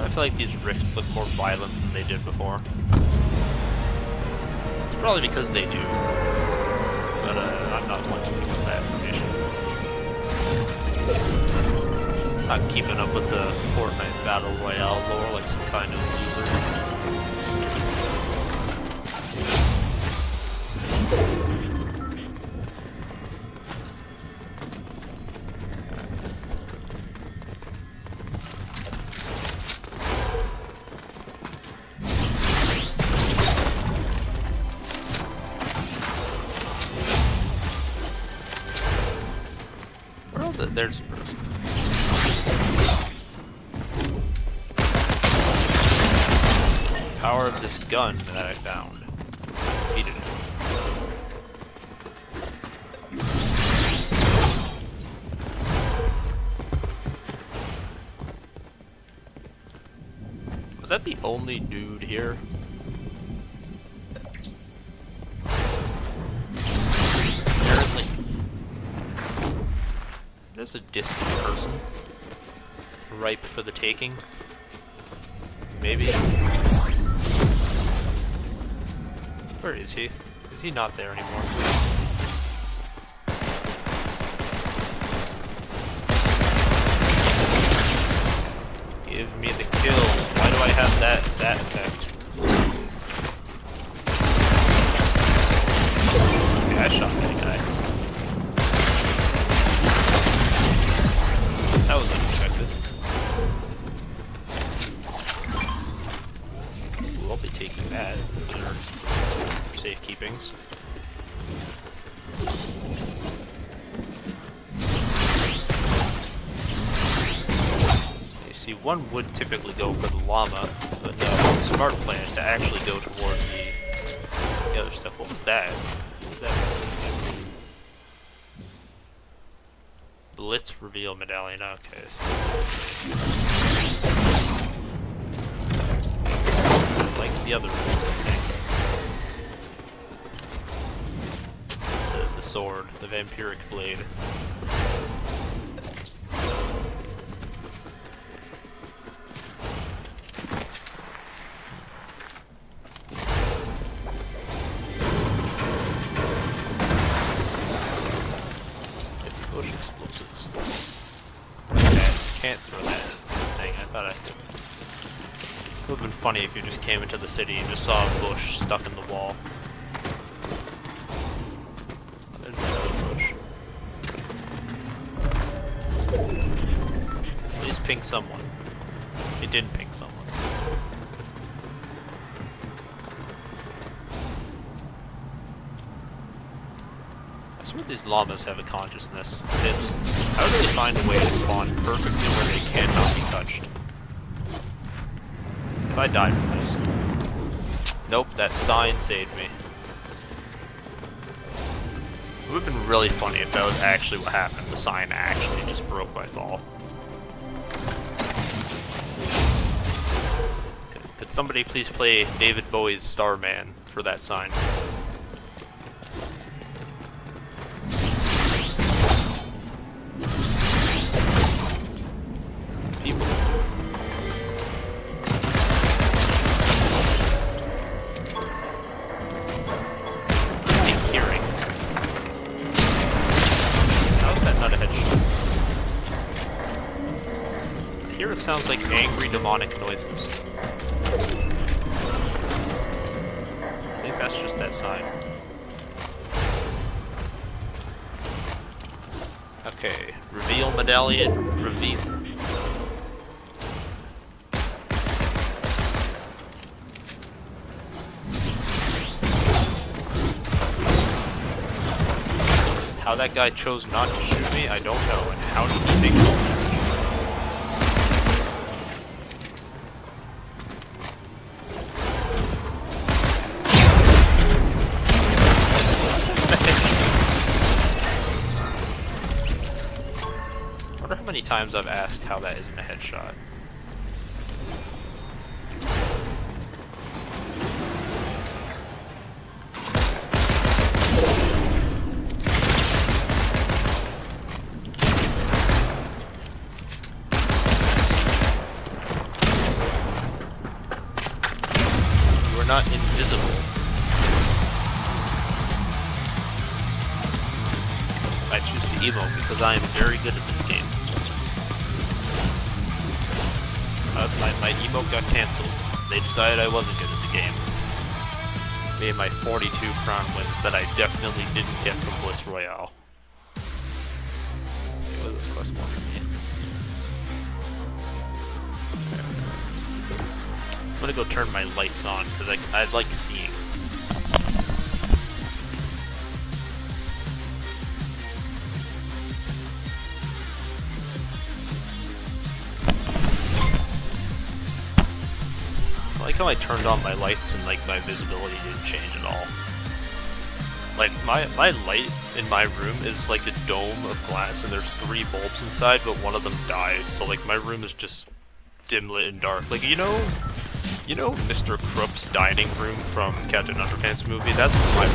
I feel like these rifts look more violent than they did before. It's probably because they do. But I'm not one to pick up that information. Not keeping up with the Fortnite Battle Royale lore like some kind of loser. There's a person. Power of this gun that I found. Defeated it. Was that the only dude here? Apparently. There's a distant person. Ripe for the taking. Maybe. Where is he? Is he not there anymore? Give me the kill. Why do I have that effect? Okay, I shot that guy. That was unexpected. Ooh, I'll be taking that for safekeepings. See, one would typically go for the llama, but no, the smart plan is to actually go toward the other stuff. What was that? What was that? Blitz reveal medallion. Okay. Like the other thing. The sword, the vampiric blade. Bush explosives. Okay, can't throw that thing. I thought I could. It would have been funny if you just came into the city and just saw a bush stuck in the wall. Oh, there's that other bush. Please ping someone. It didn't ping someone. I swear these llamas have a consciousness. How do they find a way to spawn perfectly where they cannot be touched? If I die from this. Nope, that sign saved me. It would have been really funny if that was actually what happened. The sign actually just broke by fall. Could somebody please play David Bowie's Starman for that sign? People. Hearing. How is that not a headshot? Here it sounds like angry demonic noises. I think that's just that sign. Okay, reveal medallion, reveal. How that guy chose not to shoot me, I don't know, and how did he make it? I wonder how many times I've asked how that isn't a headshot. Not invisible. I choose to emote because I am very good at this game. My emote got cancelled. They decided I wasn't good at the game. Made my 42 crown wins that I definitely didn't get from Blitz Royale. Okay, what is this quest one for me? I'm gonna go turn my lights on because I like seeing. how I turned on my lights and like my visibility didn't change at all. Like my light in my room is like a dome of glass and there's 3 bulbs inside, but one of them died. So like my room is just dim lit and dark. Like you know Mr. Krupp's dining room from Captain Underpants movie? That's what my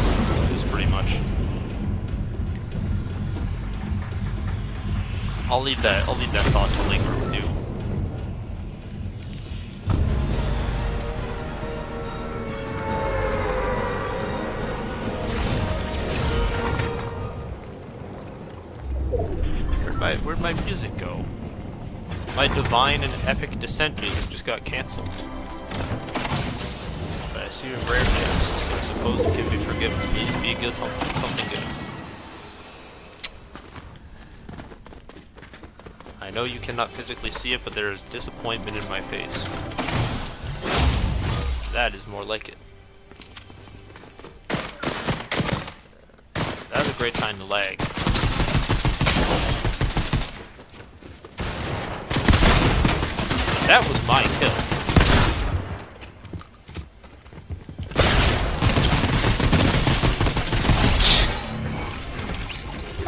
room is pretty much. I'll leave that thought to linger with you. Where'd my music go? My divine and epic descent music just got cancelled. But I see a rare chance, so I suppose it can be forgiven. Please be good, something good. I know you cannot physically see it, but there is disappointment in my face. That is more like it. That was a great time to lag. That was my kill.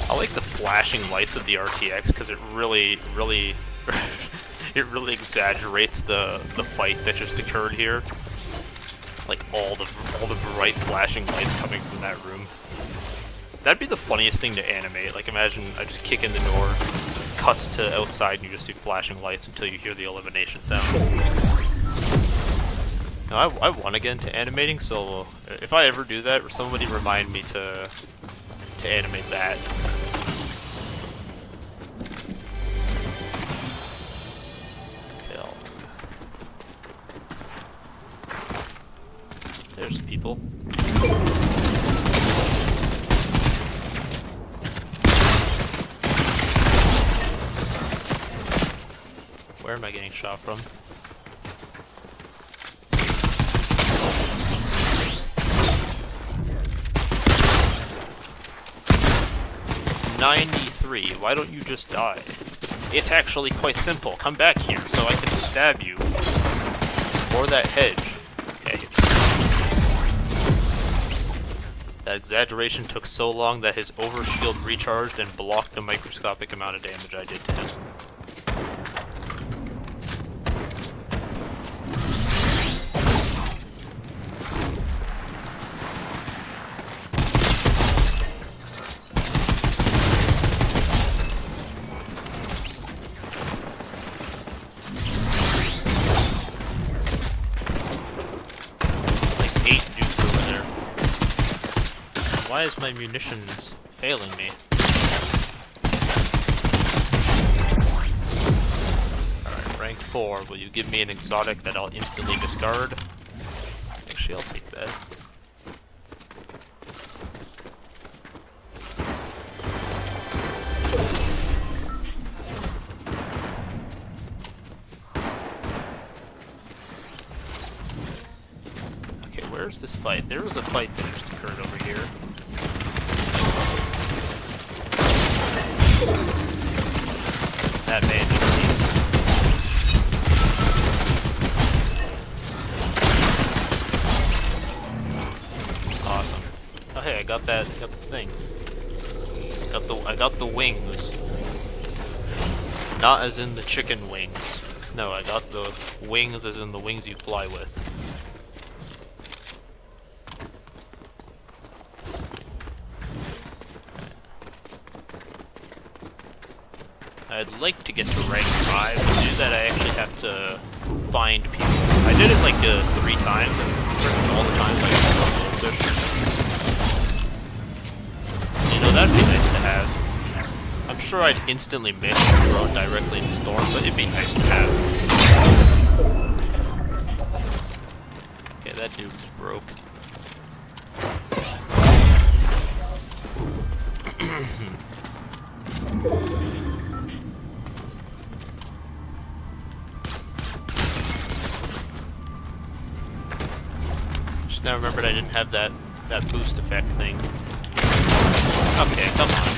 I like the flashing lights of the RTX because it really it really exaggerates the fight that just occurred here. Like all the bright flashing lights coming from that room. That'd be the funniest thing to animate. Like imagine I just kick in the door, cuts to outside, and you just see flashing lights until you hear the elimination sound. Now I want to get into animating, so if I ever do that, somebody remind me to animate that. Kill. There's people. Where am I getting shot from? $93. Why don't you just die? It's actually quite simple. Come back here so I can stab you. Or that hedge. Okay. That exaggeration took so long that his overshield recharged and blocked the microscopic amount of damage I did to him. Why is my munitions failing me? Alright, rank 4. Will you give me an exotic that I'll instantly discard? Actually, I'll take that. Okay, where's this fight? There was a fight that just occurred over here. That man just ceased. Awesome. Oh hey, I got the thing. I got the wings. Not as in the chicken wings. No, I got the wings as in the wings you fly with. I'd like to get to rank 5, but to do that I actually have to find people. I did it like 3 times, and all the times I got goldfish. You know, that'd be nice to have. I'm sure I'd instantly miss and throw it directly in the storm, but it'd be nice to have. Okay, that dude was broke. Now remembered I didn't have that boost effect thing. Okay, come on.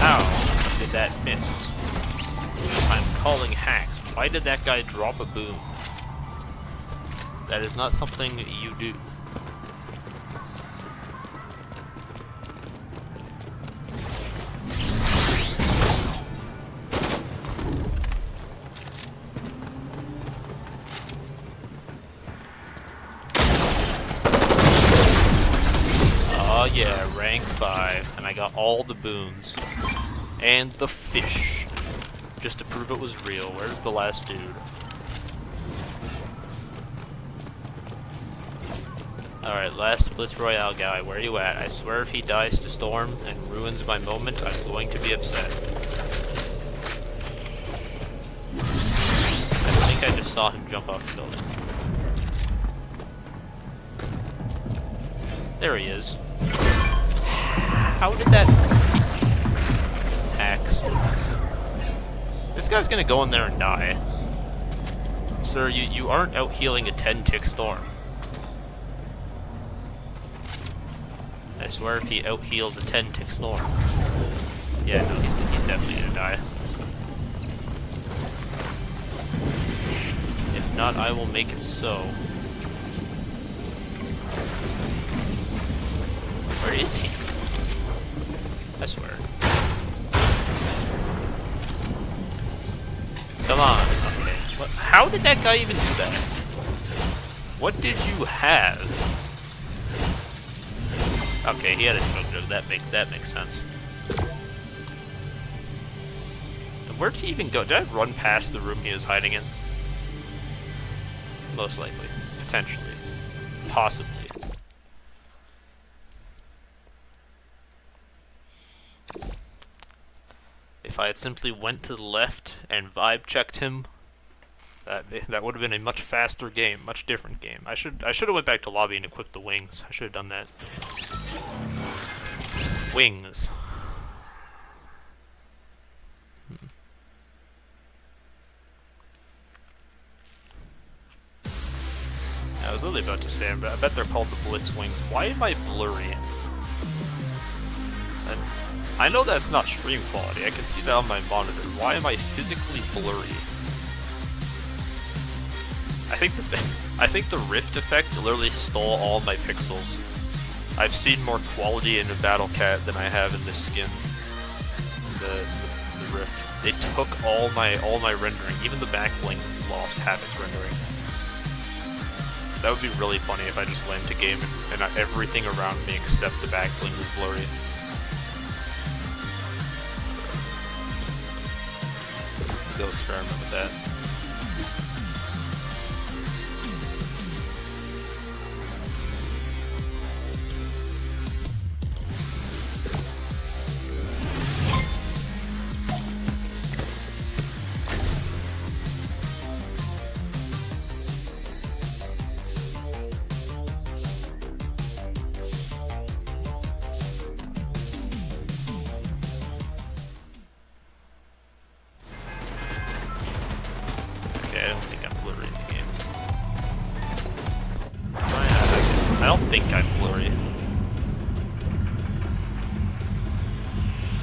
How did that miss? I'm calling hacks. Why did that guy drop a boom? That is not something you do. Oh yeah, rank 5, and I got all the boons. And the fish. Just to prove it was real. Where's the last dude? Alright, last Blitz Royale guy, where are you at? I swear if he dies to Storm and ruins my moment, I'm going to be upset. I think I just saw him jump off the building. There he is. How did that... Hacks. This guy's gonna go in there and die. Sir, you aren't out healing a 10-tick Storm. I swear if he out-heals a 10-tick Storm. Yeah, no, he's definitely gonna die. If not, I will make it so. Where is he? I swear. Come on. Okay. What, how did that guy even do that? What did you have? Okay, he had a chug jug. That makes sense. And where did he even go? Did I run past the room he was hiding in? Most likely. Potentially. Possibly. If I had simply went to the left and vibe checked him, that would have been a much faster game, much different game. I should have went back to lobby and equipped the wings. I should have done that. Wings. I was really about to say, I bet they're called the Blitz wings. Why am I blurry? I know that's not stream quality. I can see that on my monitor. Why am I physically blurry? I think the Rift effect literally stole all my pixels. I've seen more quality in a Battle Cat than I have in this skin. The Rift. They took all my rendering. Even the back bling lost half its rendering. That would be really funny if I just went into game and everything around me except the back bling was blurry. Go experiment with that. I don't think I'm blurry in the game. I don't think I'm blurry. It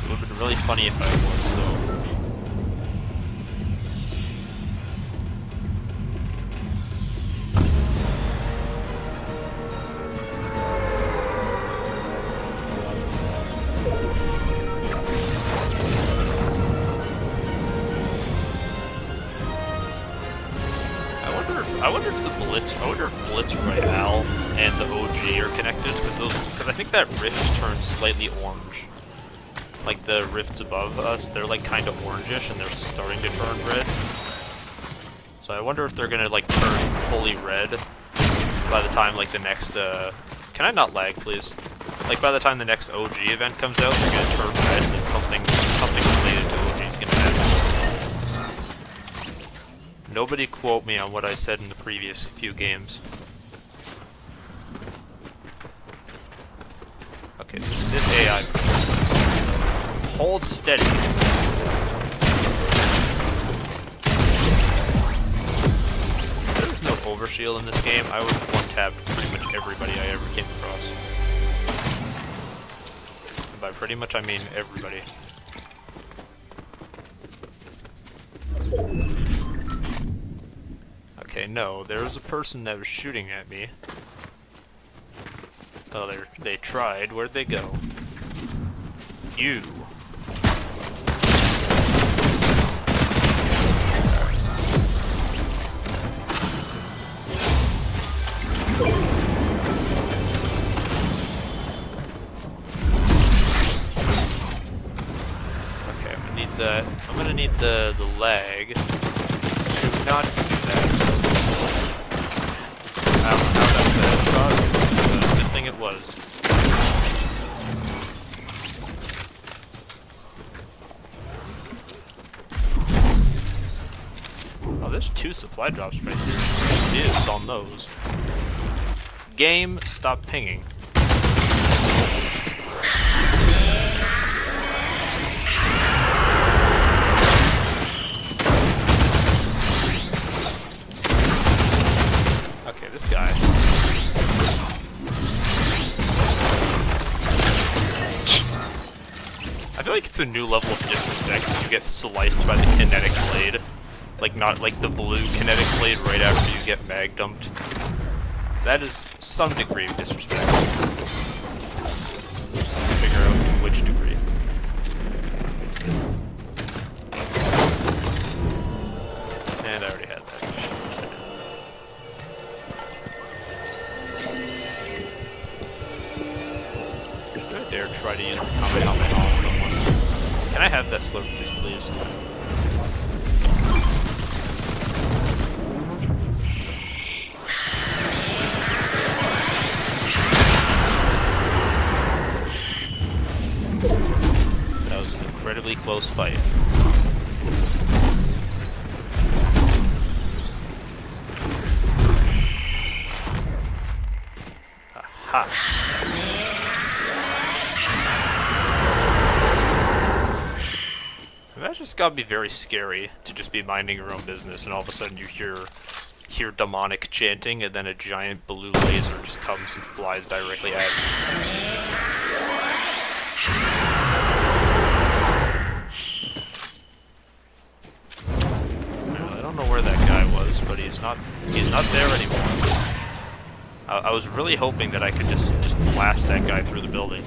would have been really funny if I was, though. I wonder if Blitz Royale and the OG are connected, because I think that rift turns slightly orange. Like the rifts above us, they're like kind of orangish and they're starting to turn red. So I wonder if they're gonna like turn fully red by the time like the next can I not lag, please? Like by the time the next OG event comes out, they're gonna turn red and something related to OG is gonna happen. Nobody quote me on what I said in the previous few games. Okay, this AI. Hold steady. If there was no overshield in this game, I would have one-tapped pretty much everybody I ever came across. And by pretty much, I mean everybody. Okay, no, there was a person that was shooting at me. Oh, they tried. Where'd they go? You. Okay, I'm gonna need the lag to not do that. I don't know how that's the headshot, but good thing it was. Oh, there's 2 supply drops right here. Dibs on those. Game, stop pinging. Okay, this guy. I feel like it's a new level of disrespect if you get sliced by the kinetic blade. Like, not like the blue kinetic blade right after you get mag dumped. That is some degree of disrespect. Just have to figure out to which degree. And I already had that. Do I dare try to use the Kamehameha on someone? Can I have that slurp juice, please? That was an incredibly close fight. Aha. That's just gotta be very scary to just be minding your own business and all of a sudden you hear demonic chanting and then a giant blue laser just comes and flies directly at you. I don't know where that guy was, but he's not there anymore. I was really hoping that I could just blast that guy through the building.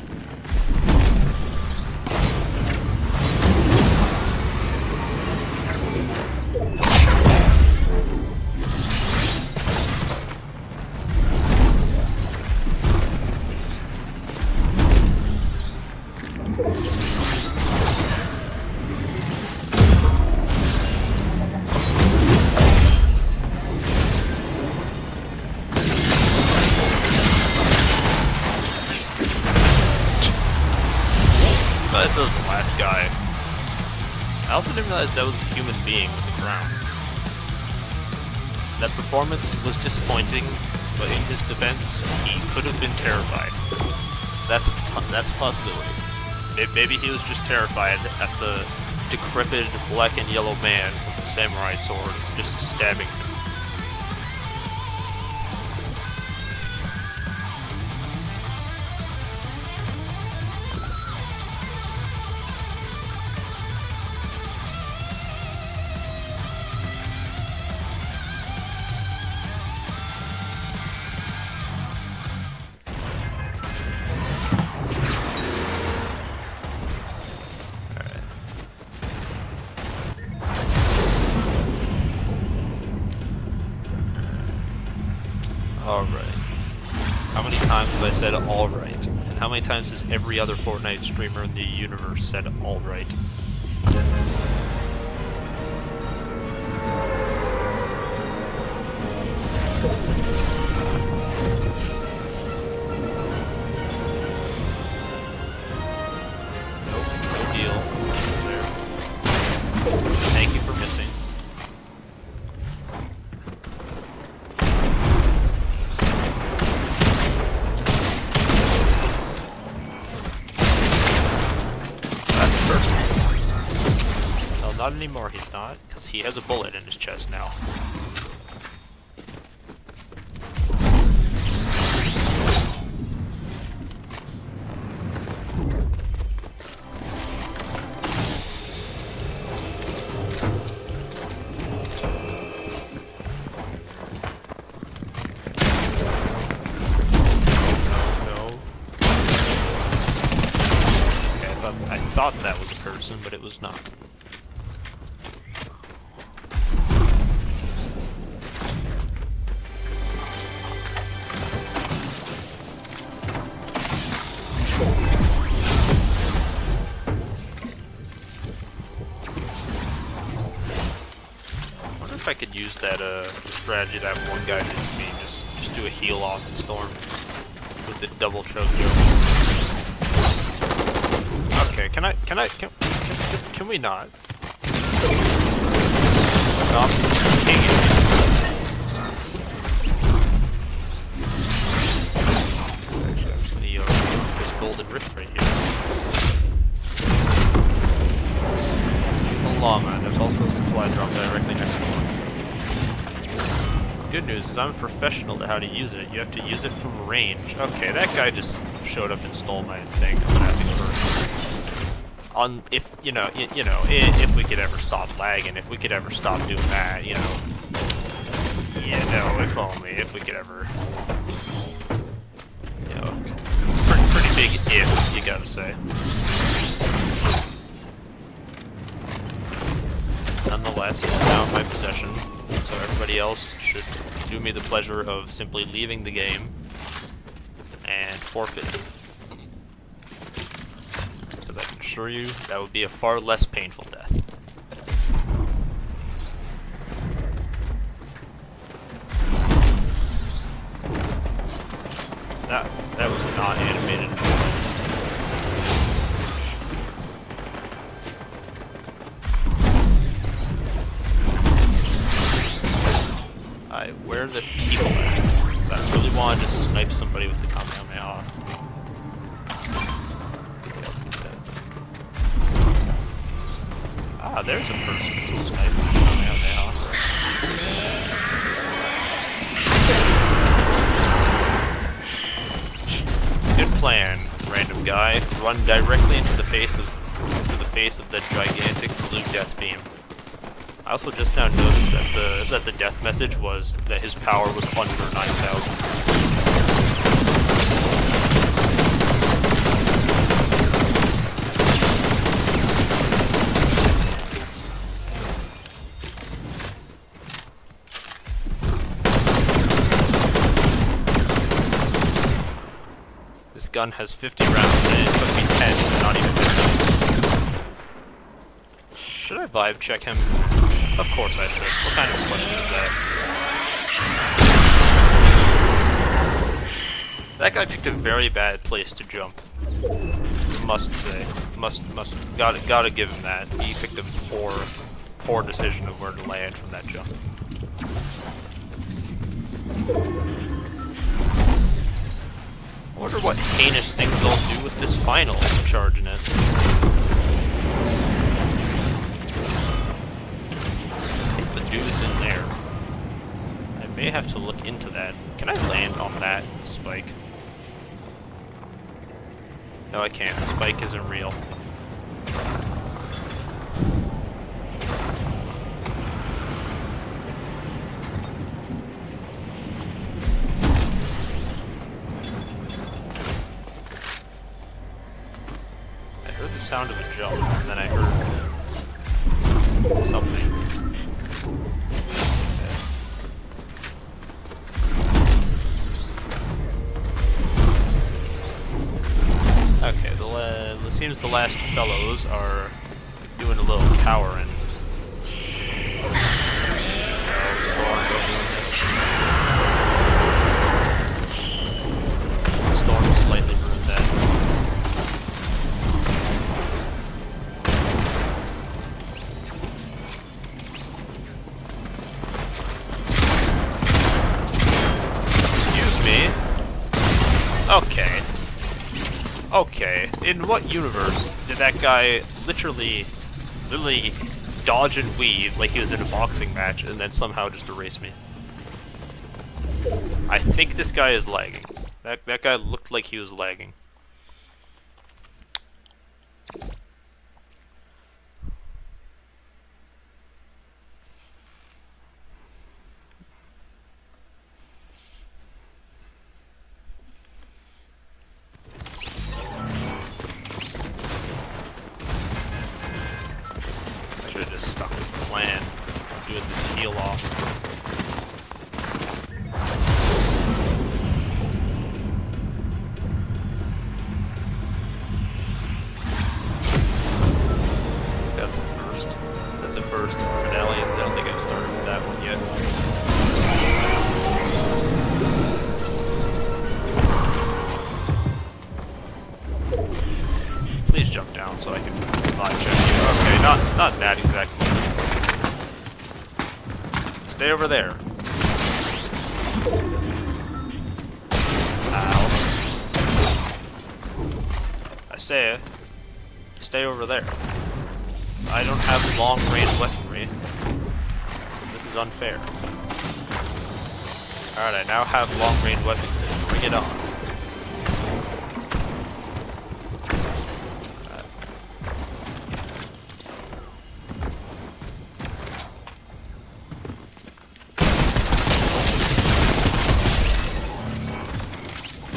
This was the last guy. I also didn't realize that was a human being with a crown. That performance was disappointing, but in his defense, he could have been terrified. That's a possibility. Maybe he was just terrified at the decrepit black and yellow man with the samurai sword just stabbing him. Alright. How many times have I said alright? And how many times has every other Fortnite streamer in the universe said alright? Nope, no deal. There. Thank you for missing. Not anymore, he's not, because he has a bullet in his chest now. I thought that was a person, but it was not. I wonder if I could use that strategy that one guy did to me. Just do a heal off and storm with the double choke joke. Okay, can we not? Stop hanging. Actually, I'm just gonna use this golden rift right here. Hold on, man. There's also a supply drop directly next door. Good news is I'm a professional at how to use it. You have to use it from range. Okay, that guy just showed up and stole my thing. I'm gonna have to go first. If if we could ever stop lagging, if we could ever stop doing that, you know. Yeah, no, if only, if we could ever, you know, pretty big if, you gotta say. Nonetheless, it's now in my possession, so everybody else should do me the pleasure of simply leaving the game and forfeiting. Because I can assure you, that would be a far less painful death. That was not animated in the least. Where are the people at? Because I really wanted to snipe somebody with the Kamehameha. Ah, there's a person to snipe with the Kamehameha. Good plan, random guy. Run directly into the face of the gigantic blue death beam. I also just now noticed that the death message was that his power was under 9,000. This gun has 50 rounds and it took me 10, but not even 15. Should I vibe check him? Of course I should. What kind of question is that? That guy picked a very bad place to jump. Must say. Gotta give him that. He picked a poor decision of where to land from that jump. I wonder what heinous things they'll do with this final charge in it. Dudes in there. I may have to look into that. Can I land on that spike? No, I can't. The spike isn't real. I heard the sound of a jump, and then I heard something. Okay, it seems the last fellows are doing a little cowering. Oh, Storm, don't do this. Storm slightly ruined that. Excuse me. Okay. Okay, in what universe did that guy literally dodge and weave like he was in a boxing match and then somehow just erase me? I think this guy is lagging. That guy looked like he was lagging. plan. I'm doing this heal off. That's a first. That's a first for medallions. I don't think I've started with that one yet. Please jump down so I can live check you. Okay, not in that exact moment. Stay over there. Ow. I say it. Stay over there. I don't have long-range weaponry, so this is unfair. Alright, I now have long-range weaponry. Bring it on.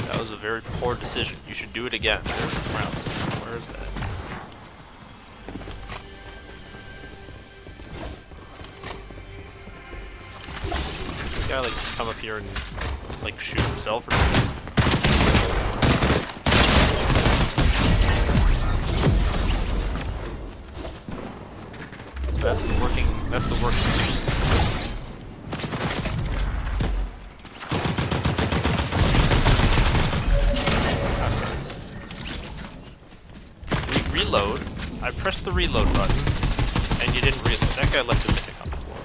That was a very poor decision. You should do it again. There's the rounds. Where is that? This guy like come up here and like shoot himself or something. That's the working team. Reload. I pressed the reload button, and you didn't reload. That guy left the mythic on the floor.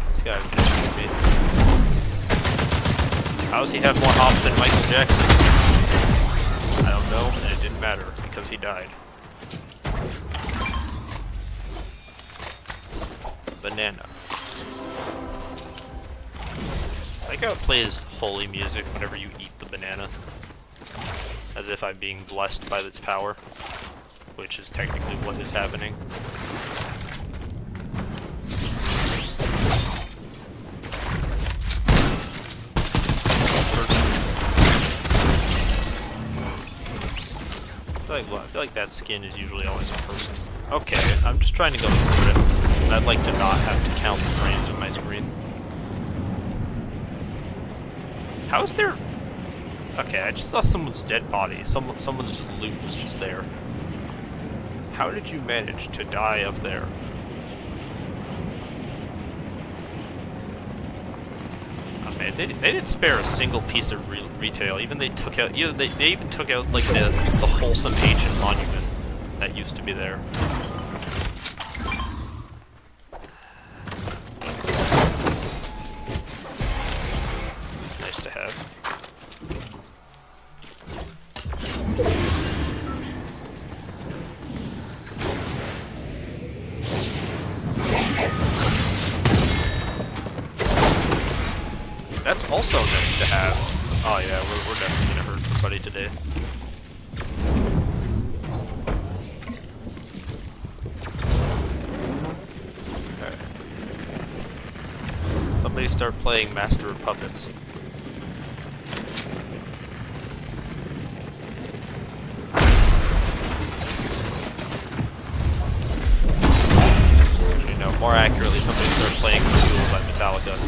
This guy's gonna shoot me. How does he have more hops than Michael Jackson? I don't know, and it didn't matter, because he died. Banana. I like how it plays holy music whenever you eat the banana. As if I'm being blessed by its power. Which is technically what is happening. I feel like that skin is usually always a person. Okay, I'm just trying to go with drift. And I'd like to not have to count the frames on my screen. How is there... Okay, I just saw someone's dead body. Someone's loot was just there. How did you manage to die up there? Oh man, they didn't spare a single piece of retail. Even they took out... they even took out like the wholesome ancient monument that used to be there. It's nice to have. That's also nice to have. Oh yeah, we're definitely gonna hurt somebody today. Alright. Somebody start playing Master of Puppets. Actually, no, more accurately, somebody start playing Fuel by Metallica.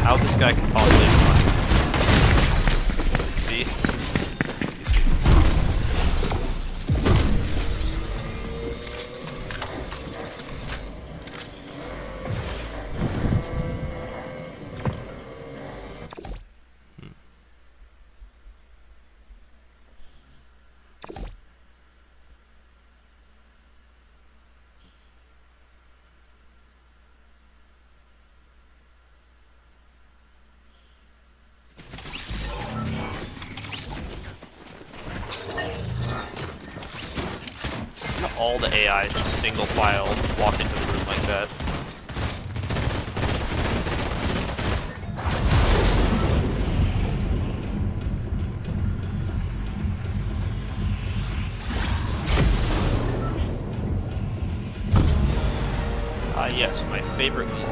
How this guy can possibly run. See? You see? all the AIs just single file walk into the room like that. Ah yes, my favorite clock.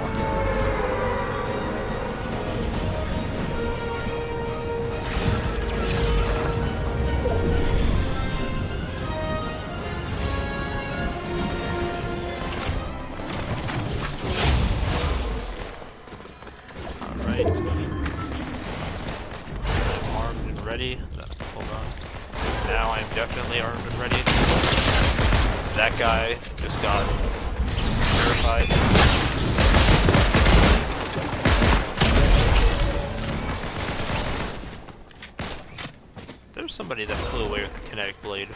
Alright. I'm armed and ready. Hold on. Now I'm definitely armed and ready. That guy just got terrified. There's somebody that flew away with the kinetic blade.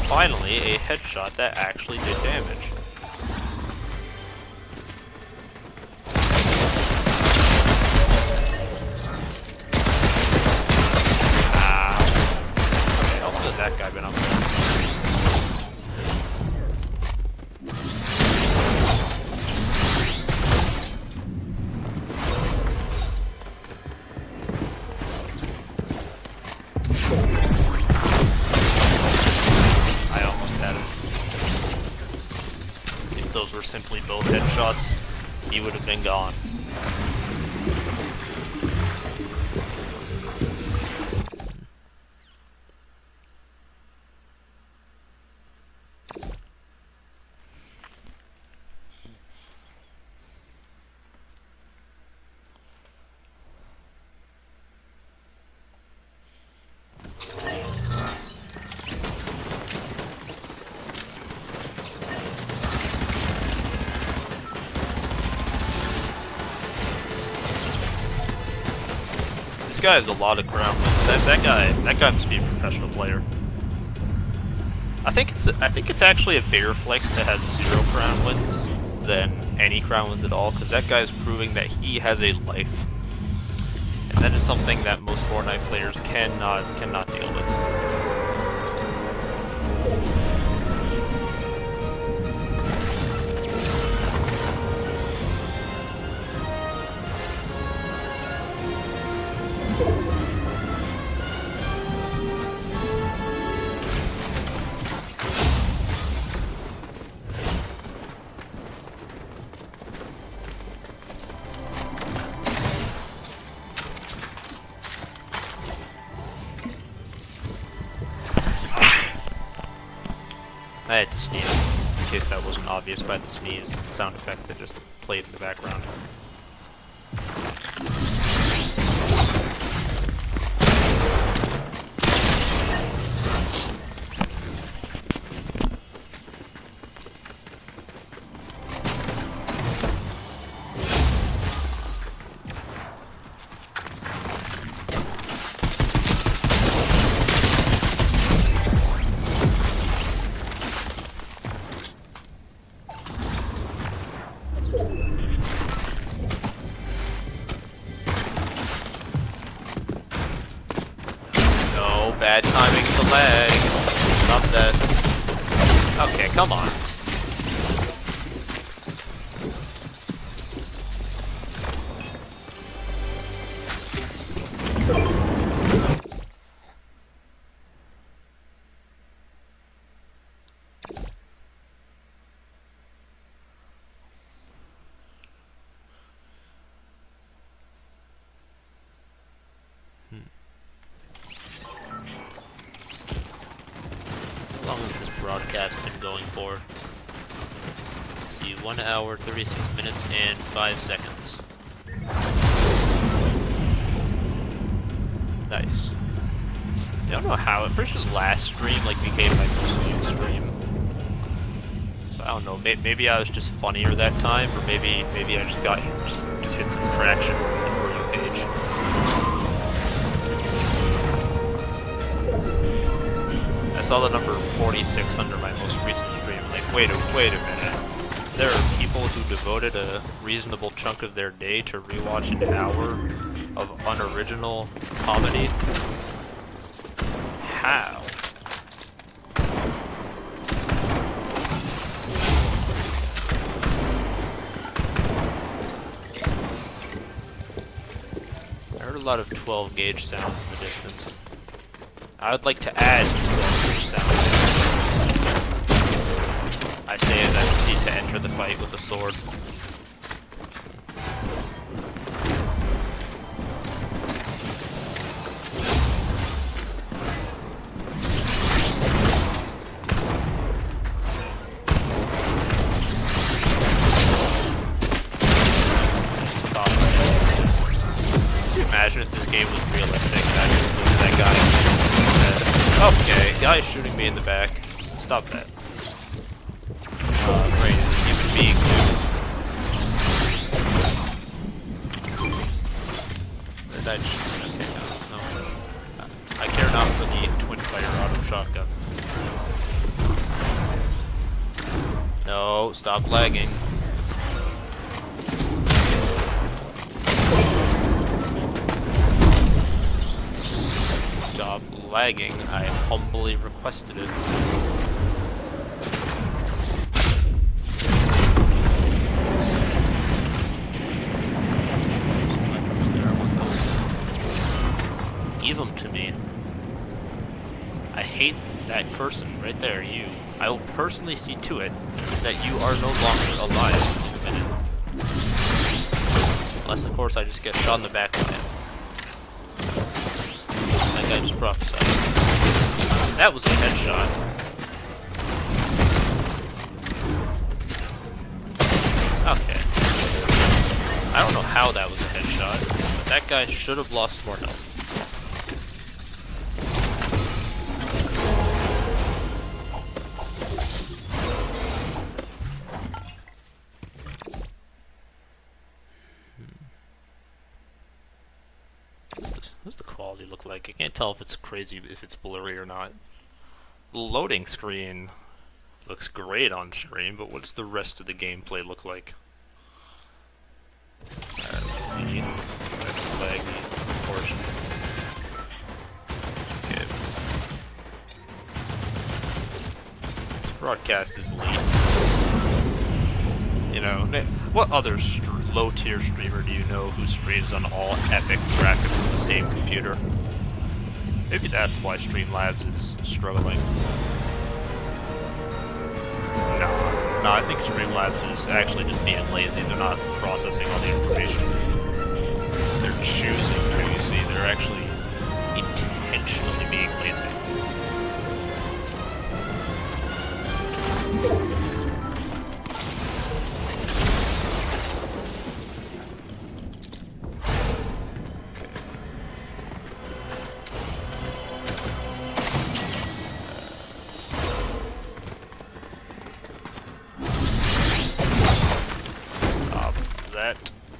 Finally, a headshot that actually did damage. Okay, how long has that guy been up there? Those were simply both headshots, he would have been gone. This guy has a lot of crown wins. That guy must be a professional player. I think it's actually a bigger flex to have 0 crown wins than any crown wins at all, because that guy is proving that he has a life, and that is something that most Fortnite players cannot deal with. I had to sneeze, in case that wasn't obvious by the sneeze sound effect that just played in the background. Bad timing to lag. Not that. Okay, come on. How long has this broadcast been going for? Let's see, 1 hour, 36 minutes, and 5 seconds. Nice. I don't know how, I'm pretty sure the last stream became my most viewed stream. So I don't know, maybe I was just funnier that time, or maybe I just hit some traction on the For You page. I saw the number 46 under my most recent stream. Like, wait a minute. There are people who devoted a reasonable chunk of their day to rewatch an hour of unoriginal comedy? How? I heard a lot of 12 gauge sounds in the distance. I would like to add 12 gauge sounds. I say as I proceed to enter the fight with a sword. Imagine if this game was realistic. That guy. Okay, guy is shooting me in the back. Stop that. Great. Human being. Where did I shoot? Okay, no. I care not for the twin fire auto shotgun. No, stop lagging. Stop lagging. I humbly requested it. Give them to me. I hate that person right there, you. I will personally see to it that you are no longer alive in a minute. Unless, of course, I just get shot in the back with it. That guy just prophesied. That was a headshot. Okay. I don't know how that was a headshot, but that guy should have lost more health. What does the quality look like? I can't tell if it's crazy, if it's blurry or not. The loading screen looks great on stream, but what does the rest of the gameplay look like? Let's see. That's a laggy portion. Okay, this broadcast is late. You know, what other low-tier streamer do you know who streams on all epic graphics on the same computer? Maybe that's why Streamlabs is struggling. No, I think Streamlabs is actually just being lazy. They're not processing all the information. They're choosing to, you see. They're actually intentionally being lazy.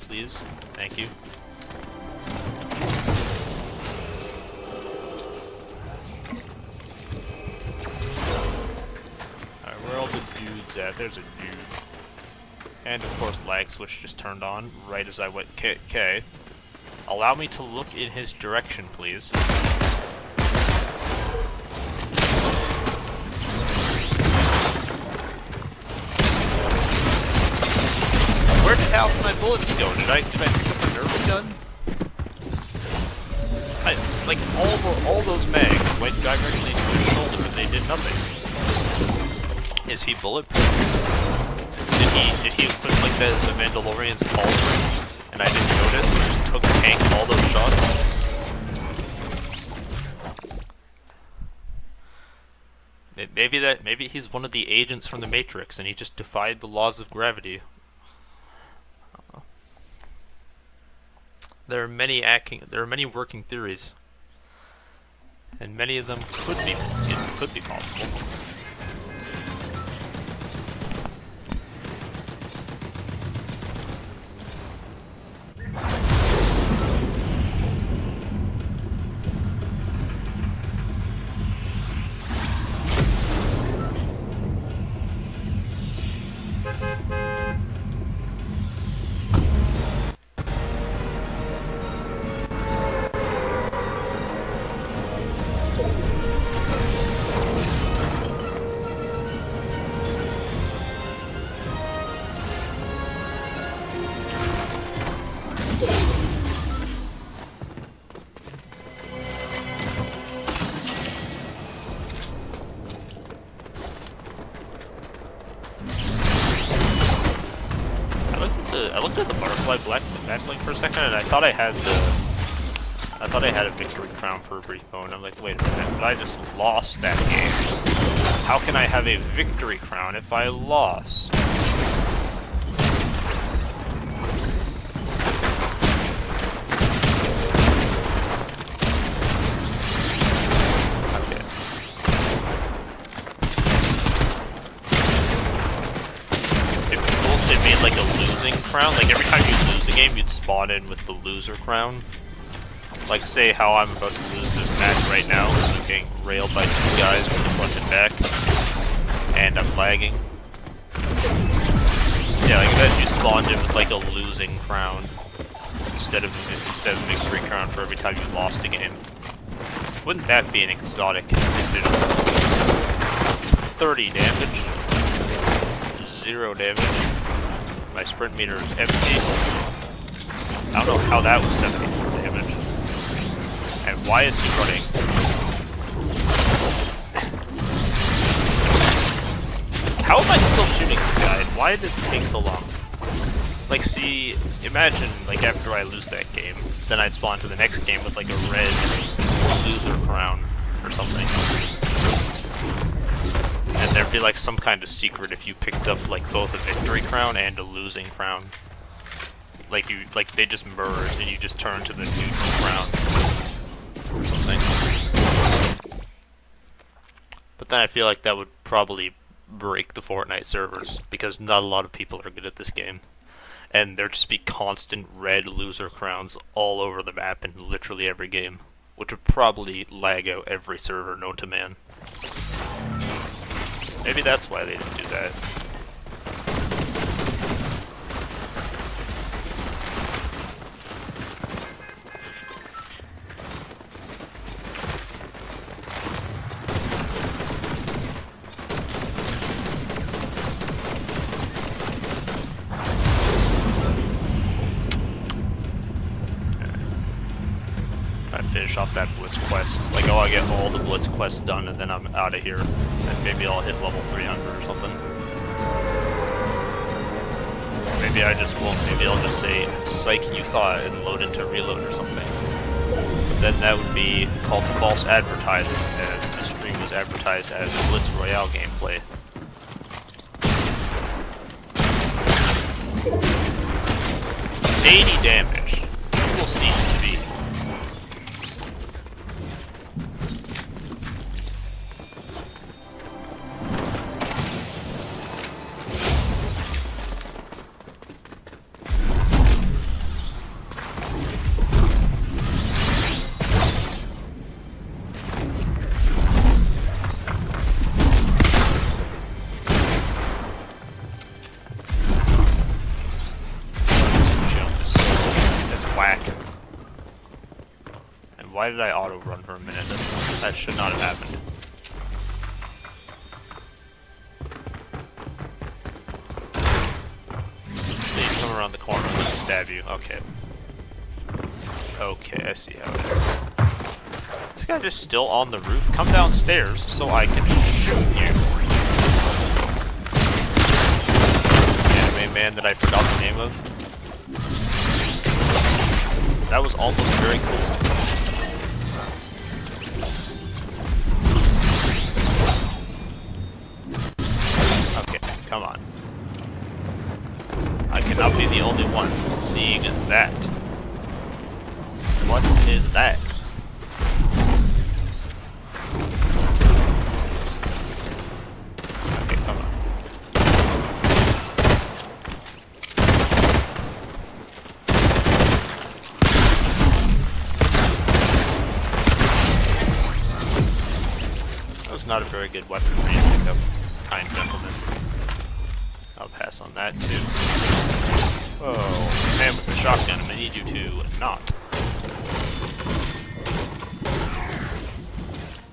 Please. Thank you. Alright, where are all the dudes at? There's a dude. And of course, lag switch just turned on right as I went K. Allow me to look in his direction, please. Where did half my bullets go? Did I pick up a Nerf gun? Like all those mags went directly into his shoulder and they did nothing. Is he bulletproof? Did he equip like the Mandalorian's pauldron and I didn't notice and just took tank all those shots? Maybe he's one of the agents from the Matrix and he just defied the laws of gravity. There are many working theories, and many of them could be possible. looked at the butterfly backbling for a second, and I thought I had a victory crown for a brief moment. I'm like, wait a minute, but I just lost that game. How can I have a victory crown if I lost? Like a losing crown, like every time you lose a game, you'd spawn in with the loser crown. Like, say how I'm about to lose this match right now, so I'm getting railed by 2 guys from the front and back, and I'm lagging. Yeah, like that, you spawned in with like a losing crown instead of victory crown for every time you lost a game. Wouldn't that be an exotic decision? 30 damage, 0 damage. My sprint meter is empty. I don't know how that was 74 damage. And why is he running? How am I still shooting this guy? Why did it take so long? Like, see, imagine, like, after I lose that game, then I'd spawn to the next game with, like, a red loser crown or something. And there'd be like some kind of secret if you picked up like both a victory crown and a losing crown. Like they just merge and you just turn to the neutral crown or something. But then I feel like that would probably break the Fortnite servers because not a lot of people are good at this game. And there'd just be constant red loser crowns all over the map in literally every game, which would probably lag out every server known to man. Maybe that's why they didn't do that. Try to finish off that Blitz quest. Like, oh, I get all the Blitz quests done and then I'm out of here. And maybe I'll hit level 300 or something. Or maybe I just won't. Maybe I'll just say, psych, you thought, and load into reload or something. But then that would be called false advertising, as the stream was advertised as Blitz Royale gameplay. $80 damage. You will cease to be. Why did I auto-run for a minute? That should not have happened. Please come around the corner and stab you. Okay. Okay, I see how it is. This guy just still on the roof? Come downstairs so I can shoot you. Anime man that I forgot the name of. That was almost very cool. Come on. I cannot be the only one seeing that. What is that? Okay, come on. That was not a very good weapon for you to pick up, kind gentleman. I'll pass on that too. Oh, man with the shotgun, I'm gonna need you to not.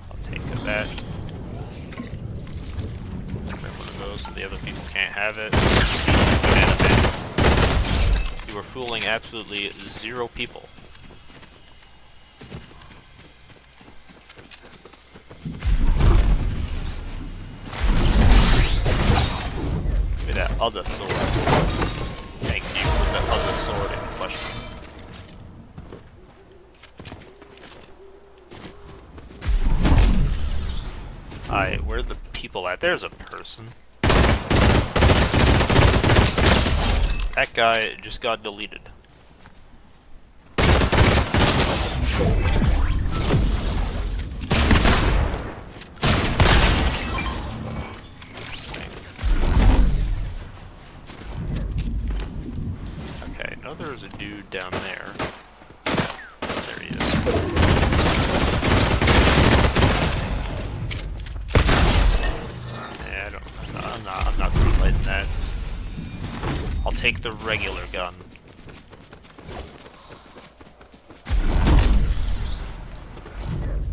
I'll take that. Grab one of those so the other people can't have it. Banana man. You were fooling absolutely 0 people. That other sword. Thank you. people at? There's a person. That guy just got deleted. Okay, I know there's a dude down there. There he is. Yeah, I'm not greenlighting that. I'll take the regular gun.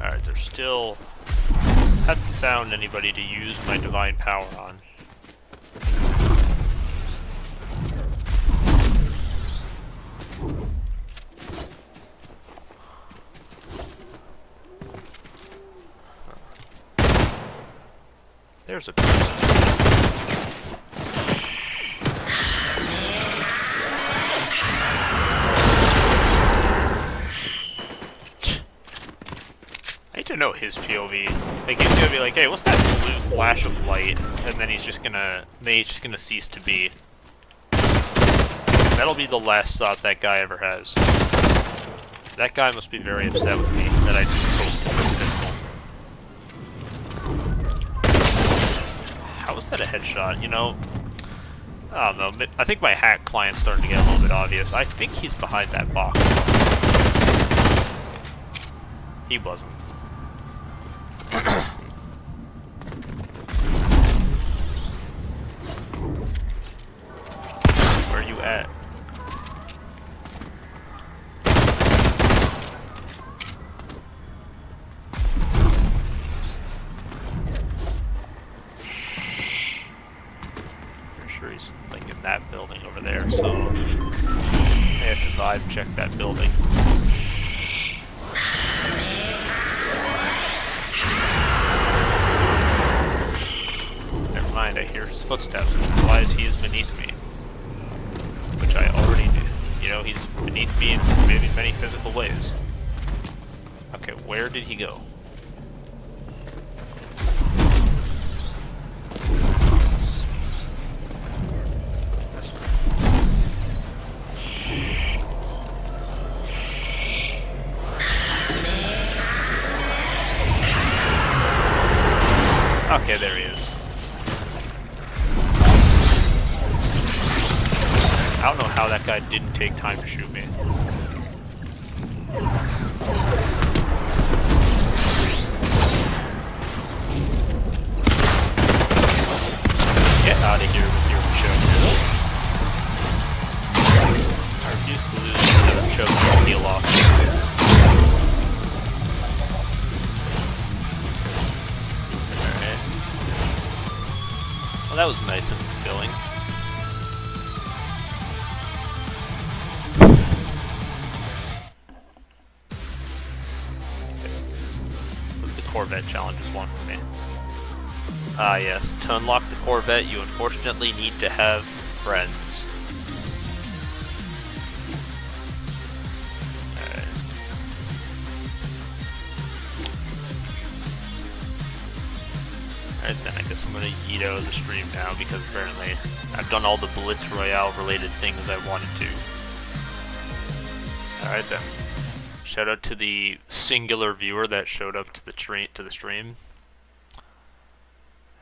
Alright, there's still... haven't found anybody to use my divine power on. There's a person. I need to know his POV. Like, he's gonna be like, hey, what's that blue flash of light? And then he's just gonna cease to be. That'll be the last thought that guy ever has. That guy must be very upset with me that I just told him to put pistol. How was that a headshot? You know, I don't know. I think my hack client's starting to get a little bit obvious. I think he's behind that box. He wasn't. Where are you at? Sure he's like in that building over there, so I have to vibe check that building. Never mind, I hear his footsteps, which implies he is beneath me. Which I already knew. You know, he's beneath me in maybe many physical ways. Okay, where did he go? Okay, there he is. I don't know how that guy didn't take time to shoot me. Get out of here with your choke. I refuse to lose another choke and heal off. Well, that was nice and fulfilling. What's the Corvette challenge is one for me. Ah yes, to unlock the Corvette you unfortunately need to have friends. Alright then, I guess I'm gonna yeet out of the stream now because apparently I've done all the Blitz Royale related things I wanted to. Alright then. Shout out to the singular viewer that showed up to the stream.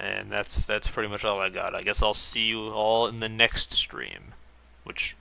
And that's pretty much all I got. I guess I'll see you all in the next stream, which